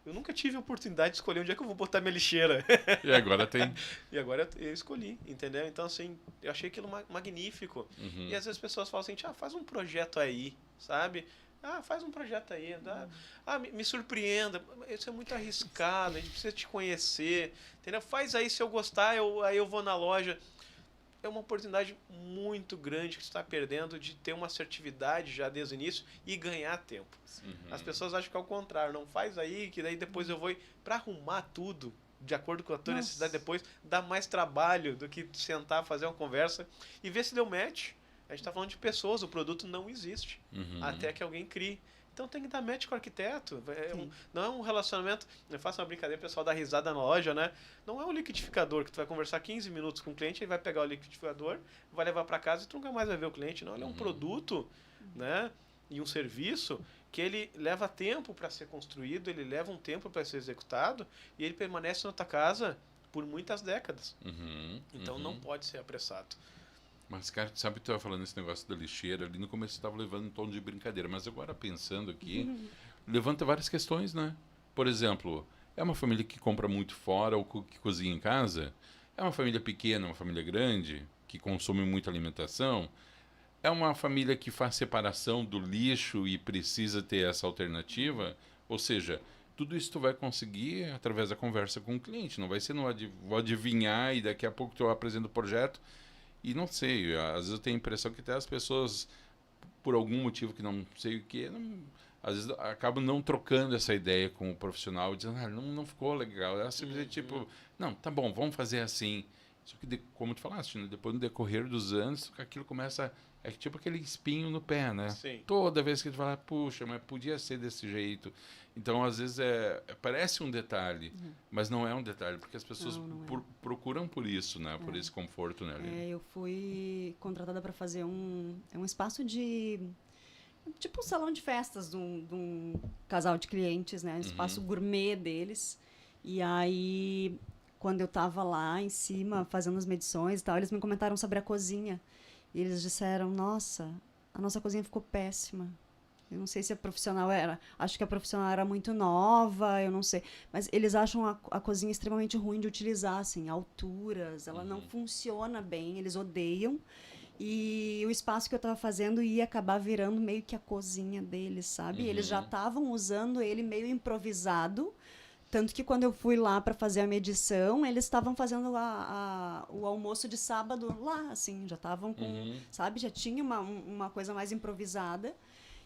eu nunca tive a oportunidade de escolher onde é que eu vou botar minha lixeira. E agora tem. E agora eu escolhi, entendeu? Então, assim, eu achei aquilo magnífico. E às vezes as pessoas falam assim, faz um projeto aí, sabe? Faz um projeto aí. Me surpreenda. Isso é muito arriscado, a gente precisa te conhecer. Entendeu? Faz aí, se eu gostar, aí eu vou na loja. É uma oportunidade muito grande que você está perdendo de ter uma assertividade já desde o início e ganhar tempo. As pessoas acham que é o contrário. Não faz aí, que daí depois eu vou para arrumar tudo de acordo com a tua necessidade depois. Dá mais trabalho do que sentar, fazer uma conversa e ver se deu match. A gente está falando de pessoas, o produto não existe até que alguém crie. Então tem que dar match com o arquiteto. Não é um relacionamento. Eu faço uma brincadeira, o pessoal dá risada na loja, né? Não é um liquidificador que tu vai conversar 15 minutos com o cliente, ele vai pegar o liquidificador, vai levar para casa e tu nunca mais vai ver o cliente. Não, ele é um produto, né? E um serviço que ele leva tempo para ser construído, ele leva um tempo para ser executado e ele permanece na tua casa por muitas décadas. Então não pode ser apressado. Mas, cara, sabe que tu estava falando esse negócio da lixeira, ali no começo tu estava levando um tom de brincadeira, mas agora pensando aqui, levanta várias questões, né? Por exemplo, é uma família que compra muito fora ou que cozinha em casa? É uma família pequena, uma família grande, que consome muita alimentação? É uma família que faz separação do lixo e precisa ter essa alternativa? Ou seja, tudo isso tu vai conseguir através da conversa com o cliente. Não vai ser vou adivinhar e daqui a pouco tu apresenta o projeto e não sei. Às vezes eu tenho a impressão que até as pessoas, por algum motivo que não sei o que, às vezes acabam não trocando essa ideia com o profissional, dizendo, não ficou legal. É simplesmente tipo, não, tá bom, vamos fazer assim. Só que, como tu falaste, né? Depois, no decorrer dos anos, aquilo começa... É tipo aquele espinho no pé, né? Sim. Toda vez que tu fala, puxa, mas podia ser desse jeito. Então, às vezes, parece um detalhe, mas não é um detalhe, porque as pessoas procuram por isso, né? Por esse conforto, né, Aline? Eu fui contratada para fazer um espaço de... Tipo um salão de festas de um casal de clientes, né? Um espaço gourmet deles. E aí, quando eu estava lá em cima, fazendo as medições e tal, eles me comentaram sobre a cozinha. E eles disseram, nossa, a nossa cozinha ficou péssima. Eu não sei se a profissional era... Acho que a profissional era muito nova, eu não sei. Mas eles acham a cozinha extremamente ruim de utilizar, assim, alturas. Ela não funciona bem, eles odeiam. E o espaço que eu estava fazendo ia acabar virando meio que a cozinha deles, sabe? Eles já estavam usando ele meio improvisado. Tanto que quando eu fui lá para fazer a medição, eles estavam fazendo o almoço de sábado lá, assim, já estavam com, sabe? Já tinha uma coisa mais improvisada.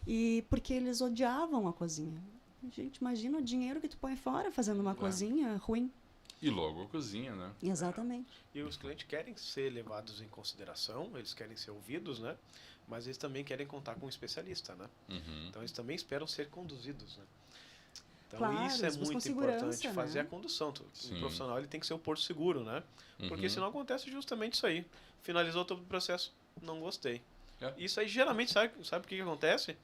E porque eles odiavam a cozinha. Gente, imagina o dinheiro que tu põe fora fazendo uma cozinha ruim. E logo a cozinha, né? Exatamente. E os clientes querem ser levados em consideração, eles querem ser ouvidos, né? Mas eles também querem contar com um especialista, né? Então eles também esperam ser conduzidos, né? Então claro, isso é muito importante, fazer, né? A condução. O profissional ele tem que ser o porto seguro, né? Porque senão acontece justamente isso aí. Finalizou todo o processo, não gostei. Isso aí geralmente, sabe o que acontece?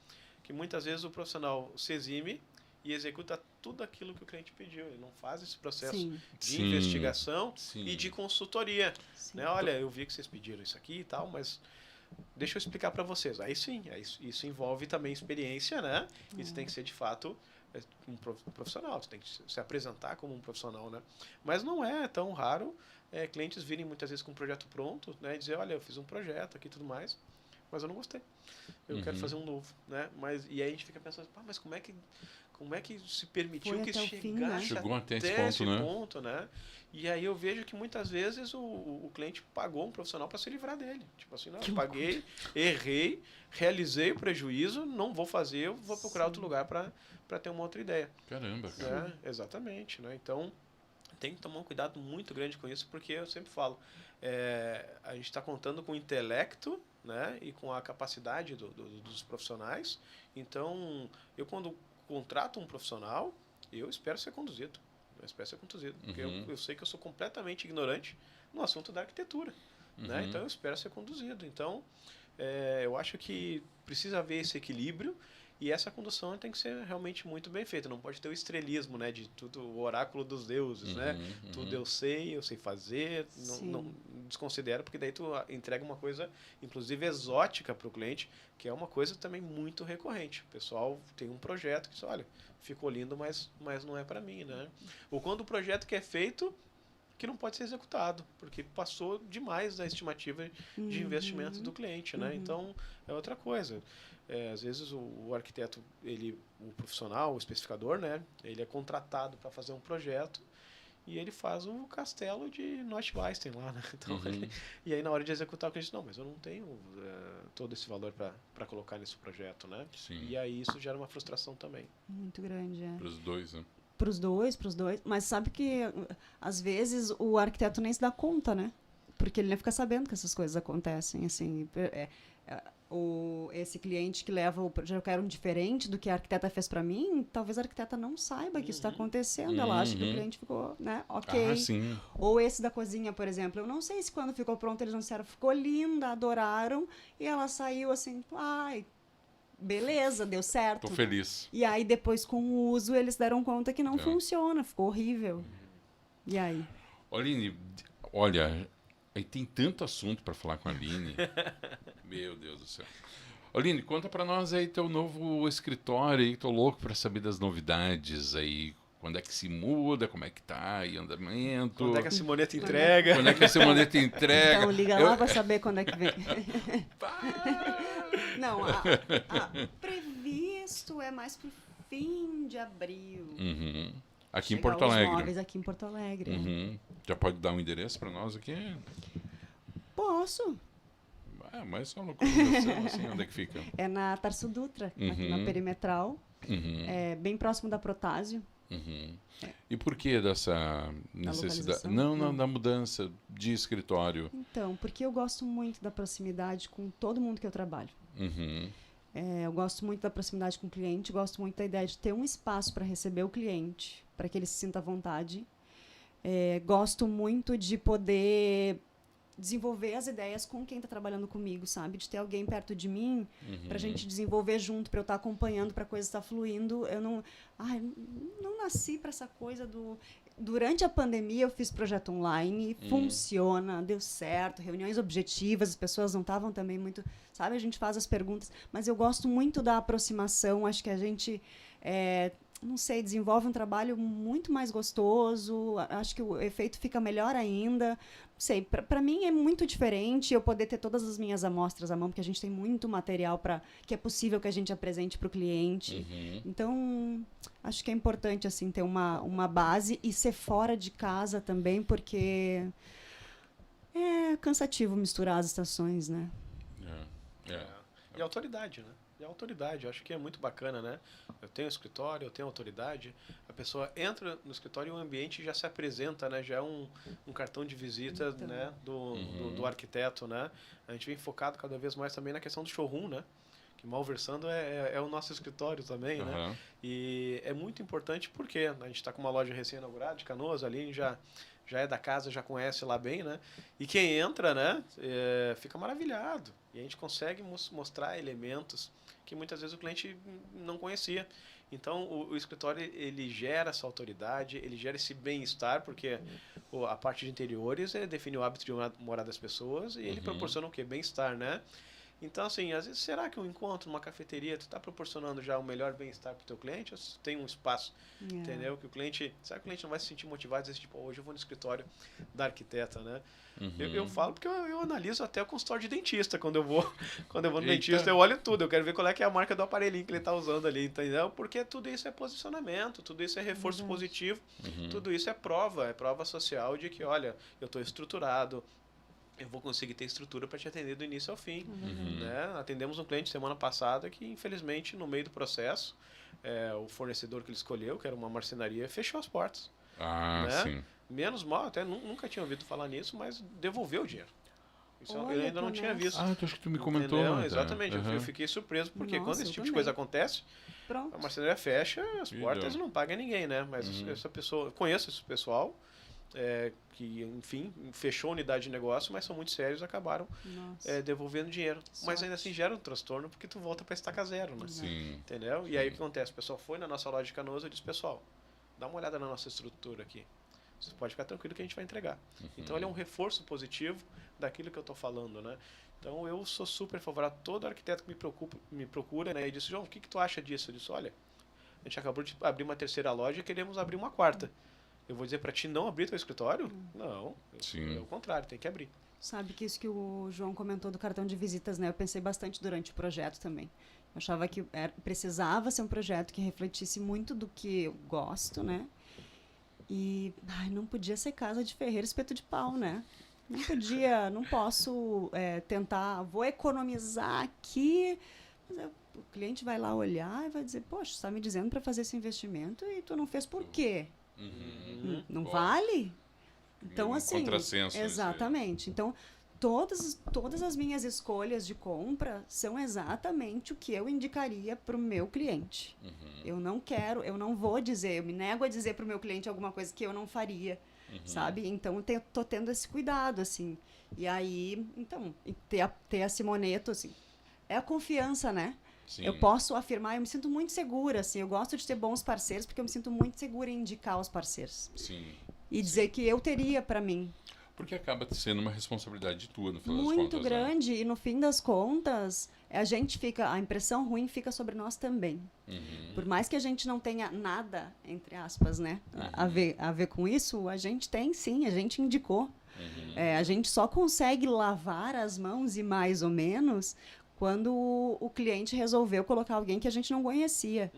Que muitas vezes o profissional se exime e executa tudo aquilo que o cliente pediu. Ele não faz esse processo de investigação e de consultoria. Né? Olha, eu vi que vocês pediram isso aqui e tal, mas deixa eu explicar para vocês. Aí sim, isso envolve também experiência, né? Isso tem que ser de fato um profissional, você tem que se apresentar como um profissional, né? Mas não é tão raro clientes virem muitas vezes com um projeto pronto, né? E dizer, olha, eu fiz um projeto aqui e tudo mais, mas eu não gostei. Eu quero fazer um novo, né? E aí a gente fica pensando, mas como é que se permitiu que isso chegou até esse ponto, né? E aí eu vejo que muitas vezes o cliente pagou um profissional para se livrar dele. Tipo assim, não, eu paguei, errei, realizei o prejuízo, não vou fazer, eu vou procurar outro lugar para ter uma outra ideia. Caramba, cara. Exatamente, né? Então, tem que tomar um cuidado muito grande com isso, porque eu sempre falo, a gente está contando com o intelecto, né, e com a capacidade dos profissionais. Então, eu quando contrato um profissional, eu espero ser conduzido. Porque eu sei que eu sou completamente ignorante no assunto da arquitetura. Né? Então, eu espero ser conduzido. Então, eu acho que precisa haver esse equilíbrio e essa condução tem que ser realmente muito bem feita. Não pode ter o estrelismo, né, de tudo, o oráculo dos deuses, né? Tudo eu sei fazer, não desconsidero, porque daí tu entrega uma coisa, inclusive exótica para o cliente, que é uma coisa também muito recorrente. O pessoal tem um projeto que diz, olha, ficou lindo, mas não é para mim, né? Ou quando o projeto que é feito, que não pode ser executado, porque passou demais da estimativa de investimento do cliente, né? Então, é outra coisa. Às vezes o arquiteto, o profissional, o especificador, né? Ele é contratado para fazer um projeto e ele faz o castelo de Neuschwanstein lá, né? Então, e aí na hora de executar o cliente diz, não, mas eu não tenho todo esse valor para colocar nesse projeto, né? Sim. E aí isso gera uma frustração também. Muito grande, Para os dois, né? Para os dois. Mas sabe que, às vezes, o arquiteto nem se dá conta, né? Porque ele nem fica sabendo que essas coisas acontecem, assim. Esse cliente que leva o projeto, eu quero um diferente do que a arquiteta fez para mim, talvez a arquiteta não saiba que isso está acontecendo. Ela acha que o cliente ficou, né? Ok. Sim. Ou esse da cozinha, por exemplo. Eu não sei se quando ficou pronto eles não disseram, ficou linda, adoraram. E ela saiu assim, ai... Beleza, deu certo. Tô feliz. E aí, depois, com o uso, eles deram conta que não funciona. Ficou horrível. E aí? Aline, olha, aí tem tanto assunto para falar com a Aline. Meu Deus do céu. Aline, conta para nós aí teu novo escritório aí. Tô louco para saber das novidades aí. Quando é que se muda, como é que tá aí, andamento. Quando é que a Simoneta entrega. Quando é que a Simoneta entrega. Então, liga lá para saber quando é que vem. Não, previsto é mais pro fim de abril. Aqui em Chegar Porto os Alegre. móveis aqui em Porto Alegre. Já pode dar um endereço para nós aqui? Posso. Mas só localização, assim, onde é que fica? É na Tarso Dutra, aqui na Perimetral. É bem próximo da Protásio. E por que dessa necessidade? Não, da mudança de escritório. Então, porque eu gosto muito da proximidade com todo mundo que eu trabalho. Eu gosto muito da proximidade com o cliente, gosto muito da ideia de ter um espaço para receber o cliente, para que ele se sinta à vontade. Gosto muito de poder desenvolver as ideias com quem está trabalhando comigo, sabe? De ter alguém perto de mim para a gente desenvolver junto, para eu estar acompanhando, para a coisa estar fluindo. Eu não nasci para essa coisa do... Durante a pandemia, eu fiz projeto online, funciona, deu certo, reuniões objetivas, as pessoas não estavam também muito... Sabe, a gente faz as perguntas, mas eu gosto muito da aproximação, acho que a gente... não sei, desenvolve um trabalho muito mais gostoso, acho que o efeito fica melhor ainda. Não sei, para mim é muito diferente eu poder ter todas as minhas amostras à mão, porque a gente tem muito material que é possível que a gente apresente para o cliente. Então, acho que é importante assim, ter uma base e ser fora de casa também, porque é cansativo misturar as estações, né? E autoridade, né? E a autoridade, eu acho que é muito bacana, né? Eu tenho escritório, eu tenho autoridade, a pessoa entra no escritório e o ambiente já se apresenta, né? Já é um cartão de visita, né? do arquiteto, né? A gente vem focado cada vez mais também na questão do showroom, né? Que malversando é o nosso escritório também, né? E é muito importante porque a gente está com uma loja recém-inaugurada de Canoas, ali já é da casa, já conhece lá bem, né? E quem entra, né? Fica maravilhado. E a gente consegue mostrar elementos que muitas vezes o cliente não conhecia. Então, o escritório, ele gera essa autoridade, ele gera esse bem-estar, porque a parte de interiores define o hábito de morar das pessoas e ele proporciona o quê? Bem-estar, né? Então, assim, às vezes, será que um encontro numa cafeteria, tu está proporcionando já o melhor bem-estar para o teu cliente? Ou tu tem um espaço, entendeu? Que o cliente, sabe que o cliente não vai se sentir motivado, dizer, tipo, hoje eu vou no escritório da arquiteta, né? Eu falo porque eu analiso até o consultório de dentista, quando eu vou no dentista, eu olho tudo, eu quero ver qual é que é a marca do aparelhinho que ele está usando ali, entendeu? Porque tudo isso é posicionamento, tudo isso é reforço positivo, tudo isso é prova social de que, olha, eu estou estruturado, eu vou conseguir ter estrutura para te atender do início ao fim. Né? Atendemos um cliente semana passada que, infelizmente, no meio do processo, o fornecedor que ele escolheu, que era uma marcenaria, fechou as portas. Né? Sim. Menos mal, até nunca tinha ouvido falar nisso, mas devolveu o dinheiro. Isso eu ainda não tinha visto. Acho que tu me comentou. Exatamente, eu fiquei surpreso, porque quando esse tipo de coisa acontece, a marcenaria fecha as portas e não paga ninguém, né? Mas essa pessoa, eu conheço esse pessoal, que, enfim, fechou a unidade de negócio, mas são muito sérios, acabaram devolvendo dinheiro. Mas ainda assim gera um transtorno, porque tu volta para estaca zero, né? Sim. Entendeu? E aí o que acontece? O pessoal foi na nossa loja de Canoas e disse, pessoal, dá uma olhada na nossa estrutura aqui. Você pode ficar tranquilo que a gente vai entregar. Então ele é um reforço positivo daquilo que eu estou falando, né? Então eu sou super favorável a todo arquiteto que me procura, né? E disse, João, o que tu acha disso? Eu disse, olha, a gente acabou de abrir uma terceira loja e queremos abrir uma quarta. Eu vou dizer para ti não abrir teu escritório? Não, é o contrário, tem que abrir. Sabe que isso que o João comentou do cartão de visitas, né? Eu pensei bastante durante o projeto também. Eu achava que precisava ser um projeto que refletisse muito do que eu gosto, né? E não podia ser casa de ferreiro espeto de pau, né? Não posso tentar, vou economizar aqui. Mas o cliente vai lá olhar e vai dizer, poxa, você está me dizendo para fazer esse investimento e tu não fez por quê? Não vale? Então, assim, exatamente. Então, todas as minhas escolhas de compra são exatamente o que eu indicaria para o meu cliente. Eu não vou dizer, eu me nego a dizer para o meu cliente alguma coisa que eu não faria, sabe? Então, eu tô tendo esse cuidado, assim. E aí, então, ter a Simoneto, assim, é a confiança, né? Sim. Eu posso afirmar, eu me sinto muito segura, assim, eu gosto de ter bons parceiros porque eu me sinto muito segura em indicar os parceiros. Sim. E dizer que eu teria para mim. Porque acaba sendo uma responsabilidade tua, no final das contas. Muito grande, né? E no fim das contas, a impressão ruim fica sobre nós também. Por mais que a gente não tenha nada, entre aspas, né, a ver com isso, a gente tem sim, a gente indicou. A gente só consegue lavar as mãos e mais ou menos quando o cliente resolveu colocar alguém que a gente não conhecia.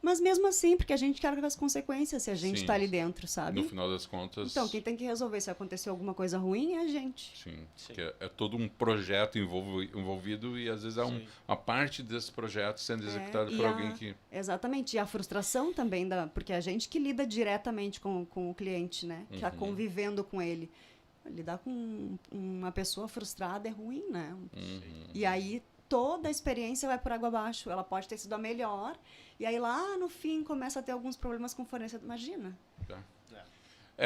Mas mesmo assim, porque a gente carrega as consequências se a gente está ali dentro, sabe? No final das contas... Então, quem tem que resolver se acontecer alguma coisa ruim é a gente. Sim. Porque é todo um projeto envolvido e às vezes há uma parte desse projeto sendo executado por alguém que... Exatamente. E a frustração também, porque é a gente que lida diretamente com o cliente, né? Que está convivendo com ele. Lidar com uma pessoa frustrada é ruim, né? E aí toda a experiência vai por água abaixo. Ela pode ter sido a melhor, e aí lá no fim começa a ter alguns problemas com o fornecedor. Imagina.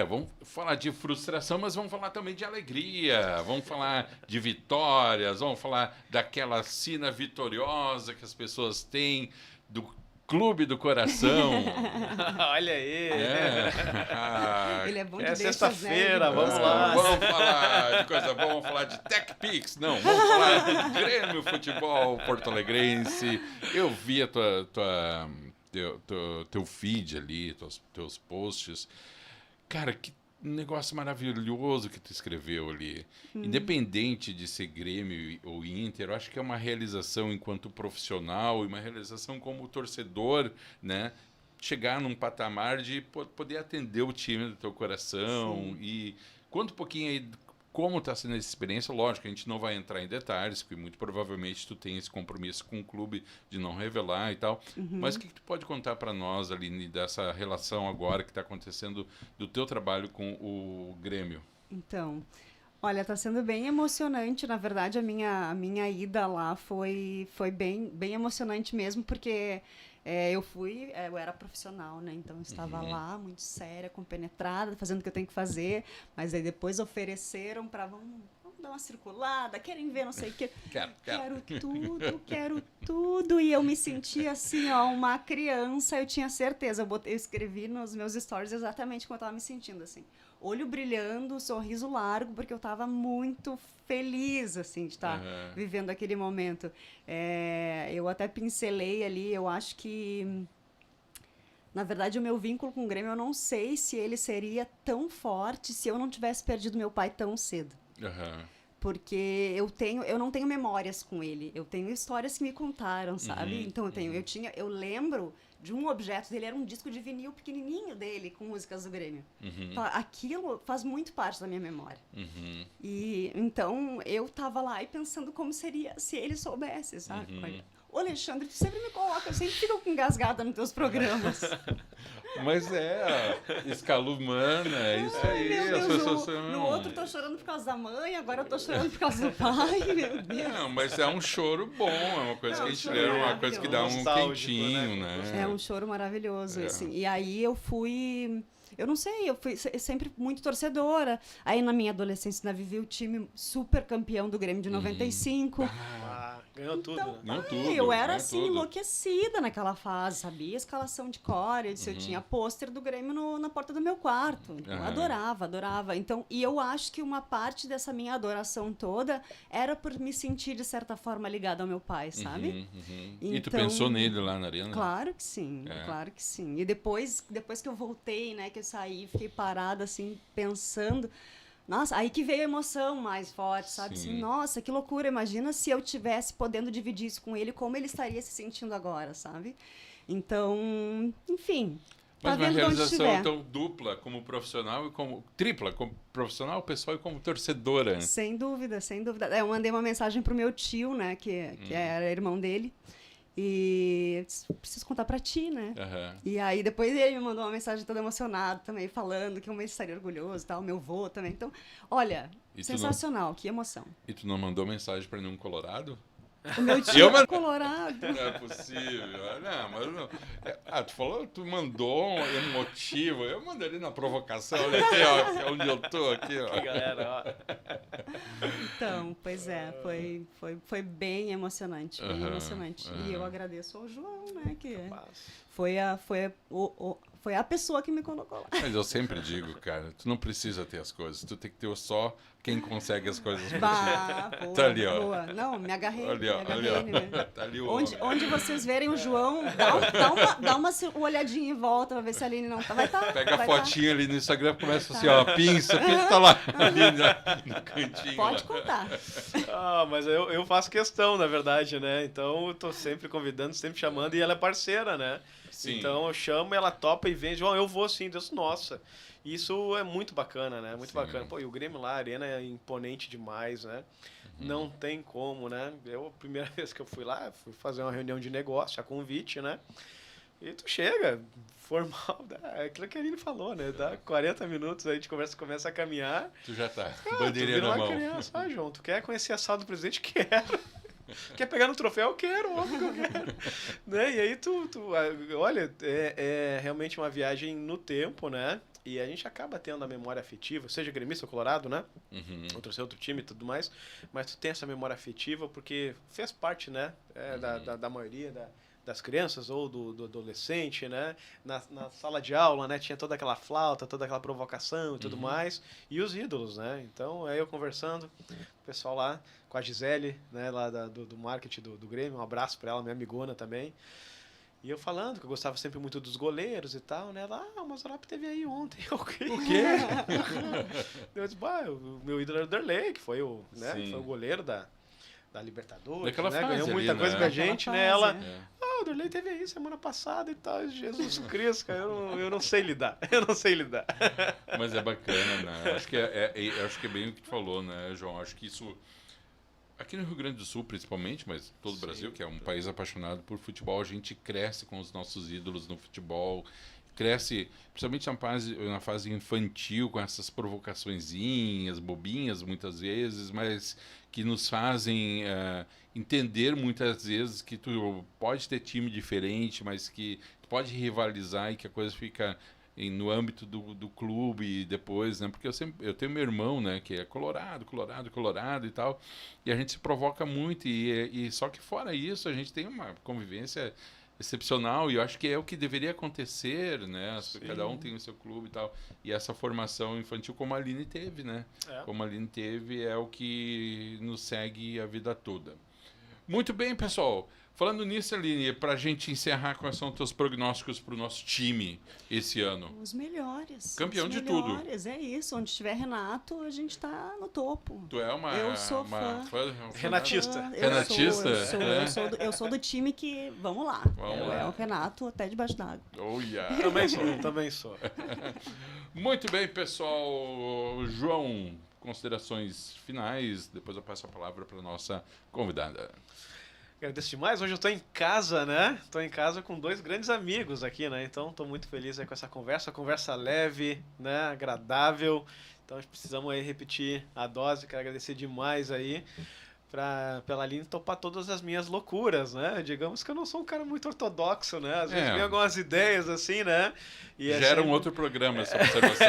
Vamos falar de frustração, mas vamos falar também de alegria, vamos falar de vitórias, vamos falar daquela sina vitoriosa que as pessoas têm, do Clube do Coração. Olha aí. Ele é bom de É sexta-feira, vamos lá. Vamos falar de coisa boa, vamos falar de TechPix. Não, vamos falar do Grêmio Futebol Porto Alegrense. Eu vi teu feed ali, teus posts. Cara, que negócio maravilhoso que tu escreveu ali. Independente de ser Grêmio ou Inter, eu acho que é uma realização enquanto profissional e uma realização como torcedor, né? Chegar num patamar de poder atender o time do teu coração. E conta um pouquinho aí como está sendo essa experiência. Lógico, a gente não vai entrar em detalhes, porque muito provavelmente tu tem esse compromisso com o clube de não revelar e tal. Mas o que tu pode contar para nós, Aline, dessa relação agora que está acontecendo do teu trabalho com o Grêmio? Então, olha, está sendo bem emocionante. Na verdade, a minha ida lá foi bem emocionante mesmo, porque... eu era profissional, né? Então eu estava lá, muito séria, compenetrada, fazendo o que eu tenho que fazer, mas aí depois ofereceram para vamos dar uma circulada, querem ver não sei o que. Quero tudo. E eu me senti assim, ó, uma criança, eu tinha certeza. Eu escrevi nos meus stories exatamente como eu estava me sentindo, assim. Olho brilhando, sorriso largo, porque eu estava muito feliz, assim, de estar vivendo aquele momento. Eu até pincelei ali, eu acho que, na verdade, o meu vínculo com o Grêmio, eu não sei se ele seria tão forte se eu não tivesse perdido meu pai tão cedo. Porque eu não tenho memórias com ele, eu tenho histórias que me contaram, sabe? Então eu lembro de um objeto dele, era um disco de vinil pequenininho dele, com músicas do Grêmio. Aquilo faz muito parte da minha memória. E então eu tava lá e pensando como seria se ele soubesse, sabe? Ô, Alexandre, tu sempre me coloca, eu sempre fico engasgada nos teus programas. Mas escala humana, é isso aí. Meu Deus, no outro eu tô chorando por causa da mãe, agora eu tô chorando por causa do pai, meu Deus. Não, mas é um choro bom, é uma coisa que a gente lembra, uma coisa que dá um quentinho, né? É um choro maravilhoso, assim. E aí eu fui... Eu não sei, eu fui sempre muito torcedora. Aí na minha adolescência ainda vivi o time super campeão do Grêmio de 95. Ganhou tudo, então, né? Ganhou tudo. Eu era assim, enlouquecida naquela fase, sabia? Escalação de core, eu tinha pôster do Grêmio na porta do meu quarto. Eu adorava. Então, e eu acho que uma parte dessa minha adoração toda era por me sentir, de certa forma, ligada ao meu pai, sabe? Então, e tu pensou nele lá na arena? Claro que sim, claro que sim. E depois que eu voltei, né, que eu saí, fiquei parada, assim, pensando... Nossa, aí que veio a emoção mais forte, sabe? Assim, nossa, que loucura. Imagina se eu tivesse podendo dividir isso com ele, como ele estaria se sentindo agora, sabe? Então, enfim... Mas uma realização tão dupla como profissional e como... Tripla, como profissional, pessoal e como torcedora. Sem dúvida. Eu mandei uma mensagem pro meu tio, né? Que era irmão dele. E preciso contar pra ti, né? E aí depois ele me mandou uma mensagem toda emocionada também, falando que eu estaria orgulhoso e tal, meu vô também. Então, olha, sensacional, que emoção. E tu não mandou mensagem pra nenhum colorado? O meu tio é colorado. Não é possível. Não, mas não. Tu falou, tu mandou um motivo. Eu mandaria na provocação. Olha aqui, ó, onde eu tô aqui, ó. Aqui, galera, ó. Então, pois foi bem emocionante, emocionante. E eu agradeço ao João, né, que foi a pessoa que me colocou lá. Mas eu sempre digo, cara, tu não precisa ter as coisas, tu tem que ter só quem consegue as coisas pra ti. Boa, tá ali, ó. Boa. Não, me agarrei. Ali, ó, tá ali o onde vocês verem o João, dá uma olhadinha em volta pra ver se a Aline não tá. Pega a fotinha ali no Instagram, começa assim, ó, pinça tá lá, ali no cantinho. Pode contar. Mas eu faço questão, na verdade, né? Então eu tô sempre convidando, sempre chamando, e ela é parceira, né? Sim. Então eu chamo, ela topa e vem, João, eu vou sim, Deus, nossa. Isso é muito bacana, né? Muito bacana. Pô, e o Grêmio lá, a arena é imponente demais, né? Não tem como, né? A primeira vez que eu fui lá, fui fazer uma reunião de negócio, a convite, né? E tu chega, formal, é aquilo que a Aline falou, né? Dá 40 minutos, a gente começa a caminhar. Tu já tá, Tu bandeirinha vira na uma mão. criança, João, tu quer conhecer a sala do presidente? Quero. Quer pegar no troféu? Eu quero, óbvio que eu quero. Né? E aí olha, é realmente uma viagem no tempo, né? E a gente acaba tendo a memória afetiva, seja gremista ou colorado, né? Ou torcer outro time e tudo mais, mas tu tem essa memória afetiva porque fez parte, né? Da maioria das crianças ou do adolescente, né? Na sala de aula, né? Tinha toda aquela flauta, toda aquela provocação e tudo mais. E os ídolos, né? Então, aí eu conversando, o pessoal lá, com a Gisele, né? Lá do marketing do Grêmio, um abraço para ela, minha amigona também. E eu falando que eu gostava sempre muito dos goleiros e tal, né? Ela, o Mazarop teve aí ontem. O quê? Eu disse, o meu ídolo era o Derlei, que foi o goleiro da Libertadores, daquela né? fase Ganhou muita ali, coisa né? com a gente, Daquela né? Ela, fase, o Derlei teve aí semana passada e tal. Jesus Cristo, cara, eu não sei lidar. Eu não sei lidar. Mas é bacana, né? Acho que é bem o que tu falou, né, João? Acho que isso... Aqui no Rio Grande do Sul, principalmente, mas todo o Brasil, que é um país apaixonado por futebol, a gente cresce com os nossos ídolos no futebol, cresce, principalmente na fase infantil, com essas provocaçõezinhas, bobinhas, muitas vezes, mas que nos fazem entender muitas vezes que tu pode ter time diferente, mas que tu pode rivalizar e que a coisa fica... no âmbito do clube e depois, né? Porque eu tenho meu irmão, né? Que é colorado e tal, e a gente se provoca muito e só que fora isso a gente tem uma convivência excepcional e eu acho que é o que deveria acontecer, né? Cada um tem o seu clube e tal, e essa formação infantil como a Aline teve, né? Como a Aline teve é o que nos segue a vida toda. Muito bem, pessoal. Falando nisso, Aline, para a gente encerrar, quais são os teus prognósticos para o nosso time esse ano? Os melhores. Campeão de tudo. É isso. Onde tiver Renato, a gente está no topo. Tu é uma... Eu sou fã. Renatista. Renatista? Eu sou do time que... Vamos lá. É o Renato até debaixo d'água. Oh, yeah. Também sou. Muito bem, pessoal. João, considerações finais. Depois eu passo a palavra para a nossa convidada. Agradeço demais. Hoje eu estou em casa, né? Estou em casa com dois grandes amigos aqui, né? Então estou muito feliz aí com essa conversa leve, né? Agradável. Então precisamos aí repetir a dose. Quero agradecer demais aí pela Aline topar todas as minhas loucuras, né? Digamos que eu não sou um cara muito ortodoxo, né? Às vezes vem algumas ideias assim, né? E gera um outro programa essa observação.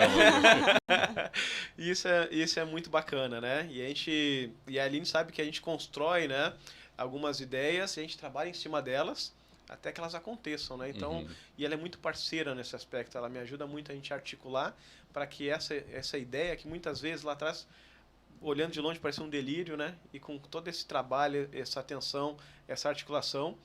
Isso é muito bacana, né? E a Aline sabe que a gente constrói, né? Algumas ideias e a gente trabalha em cima delas até que elas aconteçam, né? Então, e ela é muito parceira nesse aspecto, ela me ajuda muito a gente articular para que essa ideia que muitas vezes lá atrás, olhando de longe, parecia um delírio, né? E com todo esse trabalho, essa atenção, essa articulação,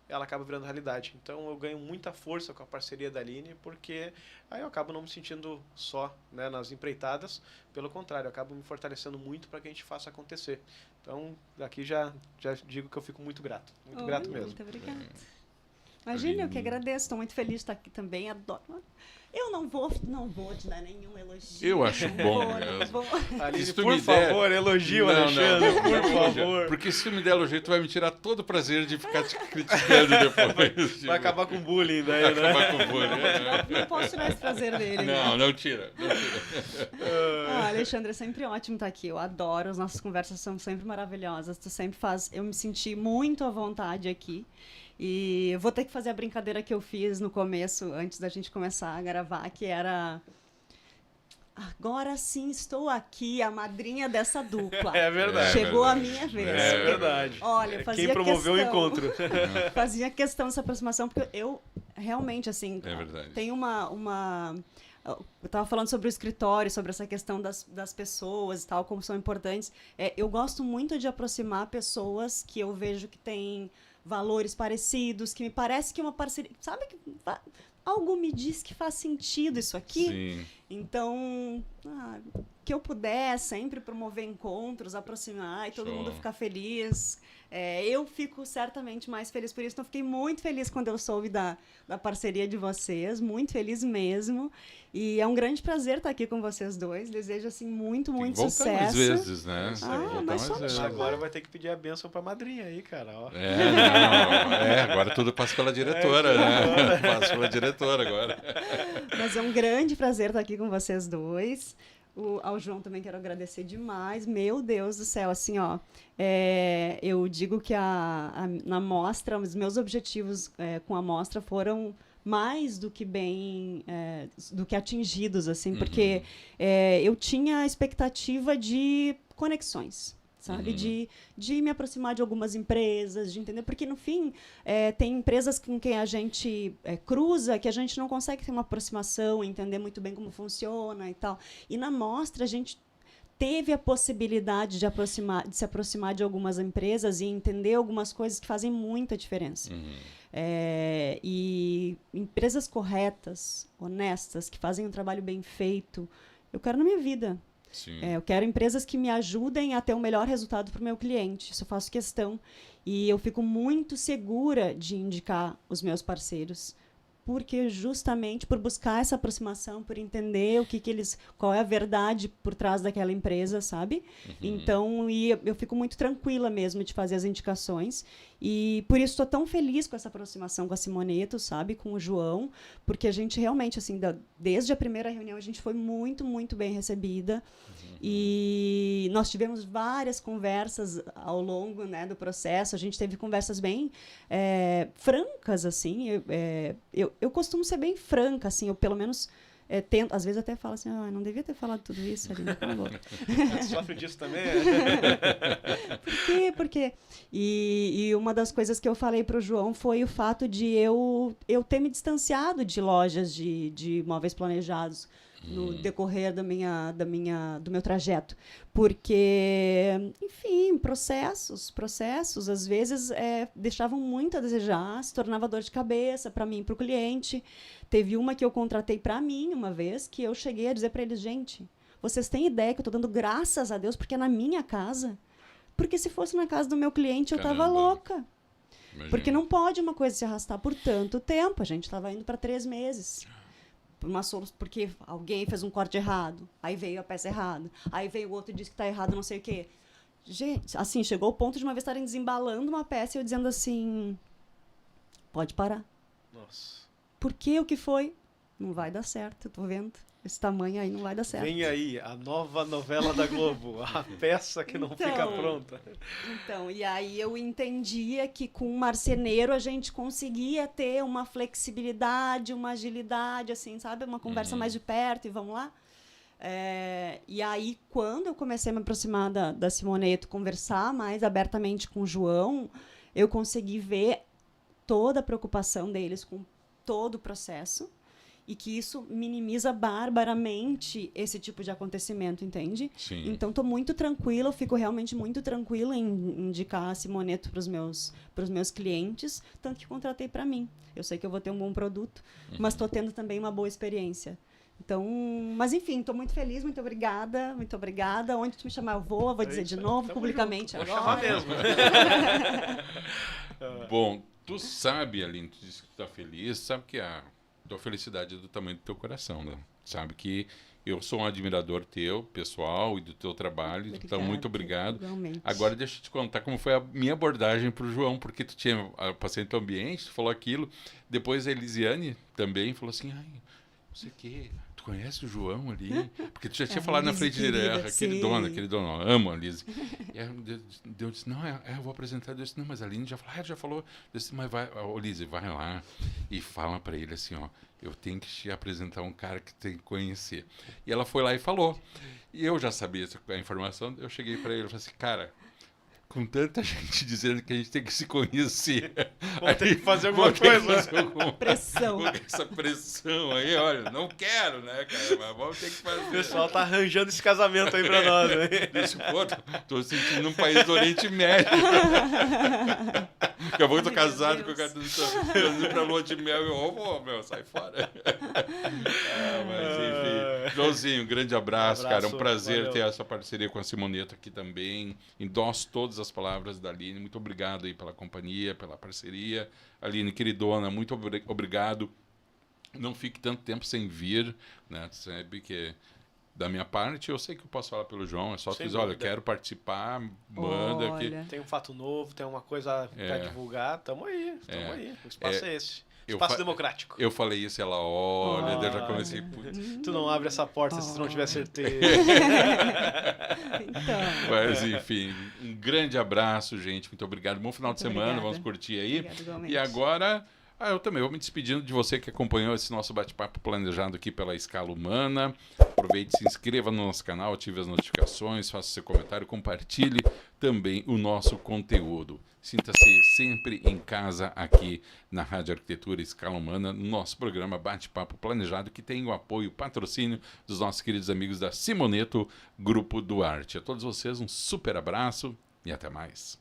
ela acaba virando realidade. Então, eu ganho muita força com a parceria da Aline, porque aí eu acabo não me sentindo só, né, nas empreitadas. Pelo contrário, eu acabo me fortalecendo muito para que a gente faça acontecer. Então, daqui já digo que eu fico muito grato. Muito grato mesmo. Muito obrigada. Imagina, eu que agradeço. Estou muito feliz de estar aqui também. Adoro. Eu não vou te dar nenhum elogio. Eu acho bom mesmo. Aline, por favor, elogio, Alexandre, por favor. Porque se tu me der elogio, tu vai me tirar todo o prazer de ficar te criticando depois. Vai acabar com o bullying daí, né? Vai acabar com o bullying. Não posso tirar esse prazer dele. Não tira. Alexandre, é sempre ótimo estar aqui. Eu adoro, as nossas conversas são sempre maravilhosas. Tu sempre faz eu me sentir muito à vontade aqui. E eu vou ter que fazer a brincadeira que eu fiz no começo, antes da gente começar a gravar, que era... Agora sim estou aqui, a madrinha dessa dupla. É verdade. Chegou a minha vez. É verdade. Olha, fazia quem promoveu o encontro. Fazia questão dessa aproximação, porque eu realmente, assim... É verdade. Tem uma... Eu estava falando sobre o escritório, sobre essa questão das pessoas e tal, como são importantes. Eu gosto muito de aproximar pessoas que eu vejo que têm valores parecidos, que me parece que uma parceria... Sabe que algo me diz que faz sentido isso aqui? Sim. Então, que eu puder sempre promover encontros, aproximar e todo mundo ficar feliz. Eu fico certamente mais feliz por isso. Então, fiquei muito feliz quando eu soube da parceria de vocês, muito feliz mesmo. E é um grande prazer estar aqui com vocês dois. Desejo, assim, muito sucesso. Às vezes, né? Mas só agora vai ter que pedir a bênção pra madrinha aí, cara. Ó. Agora tudo passa pela diretora, né? Passa pela diretora agora. Mas é um grande prazer estar aqui com vocês dois. Ao João também quero agradecer demais. Meu Deus do céu, assim, ó, eu digo que na mostra, os meus objetivos com a mostra foram mais do que do que atingidos, assim, porque eu tinha a expectativa de conexões, sabe? De me aproximar de algumas empresas, de entender, porque no fim tem empresas com quem a gente cruza que a gente não consegue ter uma aproximação, entender muito bem como funciona e tal. E na mostra a gente teve a possibilidade de se aproximar de algumas empresas e entender algumas coisas que fazem muita diferença. E empresas corretas, honestas, que fazem um trabalho bem feito, eu quero na minha vida. Eu quero empresas que me ajudem a ter o melhor resultado para o meu cliente. Isso eu faço questão. E eu fico muito segura de indicar os meus parceiros, porque justamente por buscar essa aproximação, por entender qual é a verdade por trás daquela empresa, sabe? Então, eu fico muito tranquila mesmo de fazer as indicações. E por isso estou tão feliz com essa aproximação com a Simoneto, sabe? Com o João, porque a gente realmente, assim, desde a primeira reunião, a gente foi muito bem recebida. E nós tivemos várias conversas ao longo, né, do processo. A gente teve conversas bem francas, assim. Eu costumo ser bem franca, assim. Eu, pelo menos, tento. Às vezes até falo assim, não devia ter falado tudo isso ali. Sofre disso também? Por quê? Porque... E uma das coisas que eu falei para o João foi o fato de eu ter me distanciado de lojas de móveis planejados no decorrer do meu trajeto. Porque, enfim, processos às vezes deixavam muito a desejar, se tornava dor de cabeça para mim e para o cliente. Teve uma que eu contratei para mim uma vez, que eu cheguei a dizer para eles, gente, vocês têm ideia que eu estou dando graças a Deus porque é na minha casa? Porque se fosse na casa do meu cliente, eu estava louca. Imagina. Porque não pode uma coisa se arrastar por tanto tempo. A gente estava indo para 3 meses. Porque alguém fez um corte errado, aí veio a peça errada, aí veio o outro e disse que está errado, não sei o quê. Gente, assim, chegou o ponto de uma vez estarem desembalando uma peça e eu dizendo assim, pode parar. Nossa. Por quê? O que foi? Não vai dar certo, eu tô vendo. Esse tamanho aí não vai dar certo. Vem aí a nova novela da Globo, a peça que não fica pronta. Então, e aí eu entendia que com o marceneiro a gente conseguia ter uma flexibilidade, uma agilidade, assim, sabe? Uma conversa mais de perto e vamos lá. E aí, quando eu comecei a me aproximar da Simoneto, conversar mais abertamente com o João, eu consegui ver toda a preocupação deles com todo o processo. E que isso minimiza barbaramente esse tipo de acontecimento, entende? Sim. Então, estou muito tranquila, eu fico realmente muito tranquila em indicar a Simoneto para os meus clientes, tanto que contratei para mim. Eu sei que eu vou ter um bom produto, mas estou tendo também uma boa experiência. Então, mas enfim, estou muito feliz, muito obrigada. Onde tu me chamar, eu vou dizer de novo, publicamente junto. agora. Vou chamar mesmo. Bom, tu sabe, Aline, tu disse que tu tá feliz, sabe que a tua felicidade é do tamanho do teu coração, né? Sabe que eu sou um admirador teu, pessoal, e do teu trabalho. Obrigada, então, muito obrigado. Igualmente. Agora, deixa eu te contar como foi a minha abordagem para o João, porque tu passei no teu ambiente, tu falou aquilo. Depois a Elisiane também falou assim, não sei o quê, tu conhece o João ali? Porque tu já tinha falado na frente dele, aquele dono, amo a Lise. E aí eu disse, não, eu vou apresentar. Eu disse, não, mas a Aline já falou. Eu disse, mas vai, Lise, vai lá e fala para ele assim, eu tenho que te apresentar um cara que tem que conhecer. E ela foi lá e falou. E eu já sabia a informação, eu cheguei para ele e falei assim, cara, com tanta gente dizendo que a gente tem que se conhecer. Vamos ter que fazer alguma coisa. Pressão. Essa pressão aí, olha, não quero, né, cara? Mas vamos ter que fazer. O pessoal tá arranjando esse casamento aí pra nós, né? Desse ponto, tô sentindo um país do Oriente Médio. Daqui a pouco eu tô casado com o cara do indo pra lua de mel e eu vou, sai fora. Mas enfim. Joãozinho, um grande abraço, cara. É um prazer valeu. ter essa parceria com a Simoneta aqui também. Endosso todas as palavras da Aline. Muito obrigado aí pela companhia, pela parceria. Aline, queridona, muito obrigado. Não fique tanto tempo sem vir, né? Sabe que da minha parte, eu sei que eu posso falar pelo João. É só tu dizer, olha, eu quero participar, manda aqui. Tem um fato novo, tem uma coisa pra divulgar. Tamo aí. O espaço é esse. Espaço democrático. Eu falei isso, ela olha, eu já comecei... Tu não abre essa porta se tu não tiver certeza. Então. Mas, enfim, um grande abraço, gente. Muito obrigado. Bom final de semana. Obrigada. Vamos curtir aí. Obrigada, E agora, eu também vou me despedindo de você que acompanhou esse nosso bate-papo planejado aqui pela Escala Humana. Aproveite, se inscreva no nosso canal, ative as notificações, faça seu comentário, compartilhe também o nosso conteúdo. Sinta-se sempre em casa aqui na Rádio Arquitetura Escala Humana, no nosso programa Bate-Papo Planejado, que tem o apoio e patrocínio dos nossos queridos amigos da Simoneto Grupo Duarte. A todos vocês um super abraço e até mais.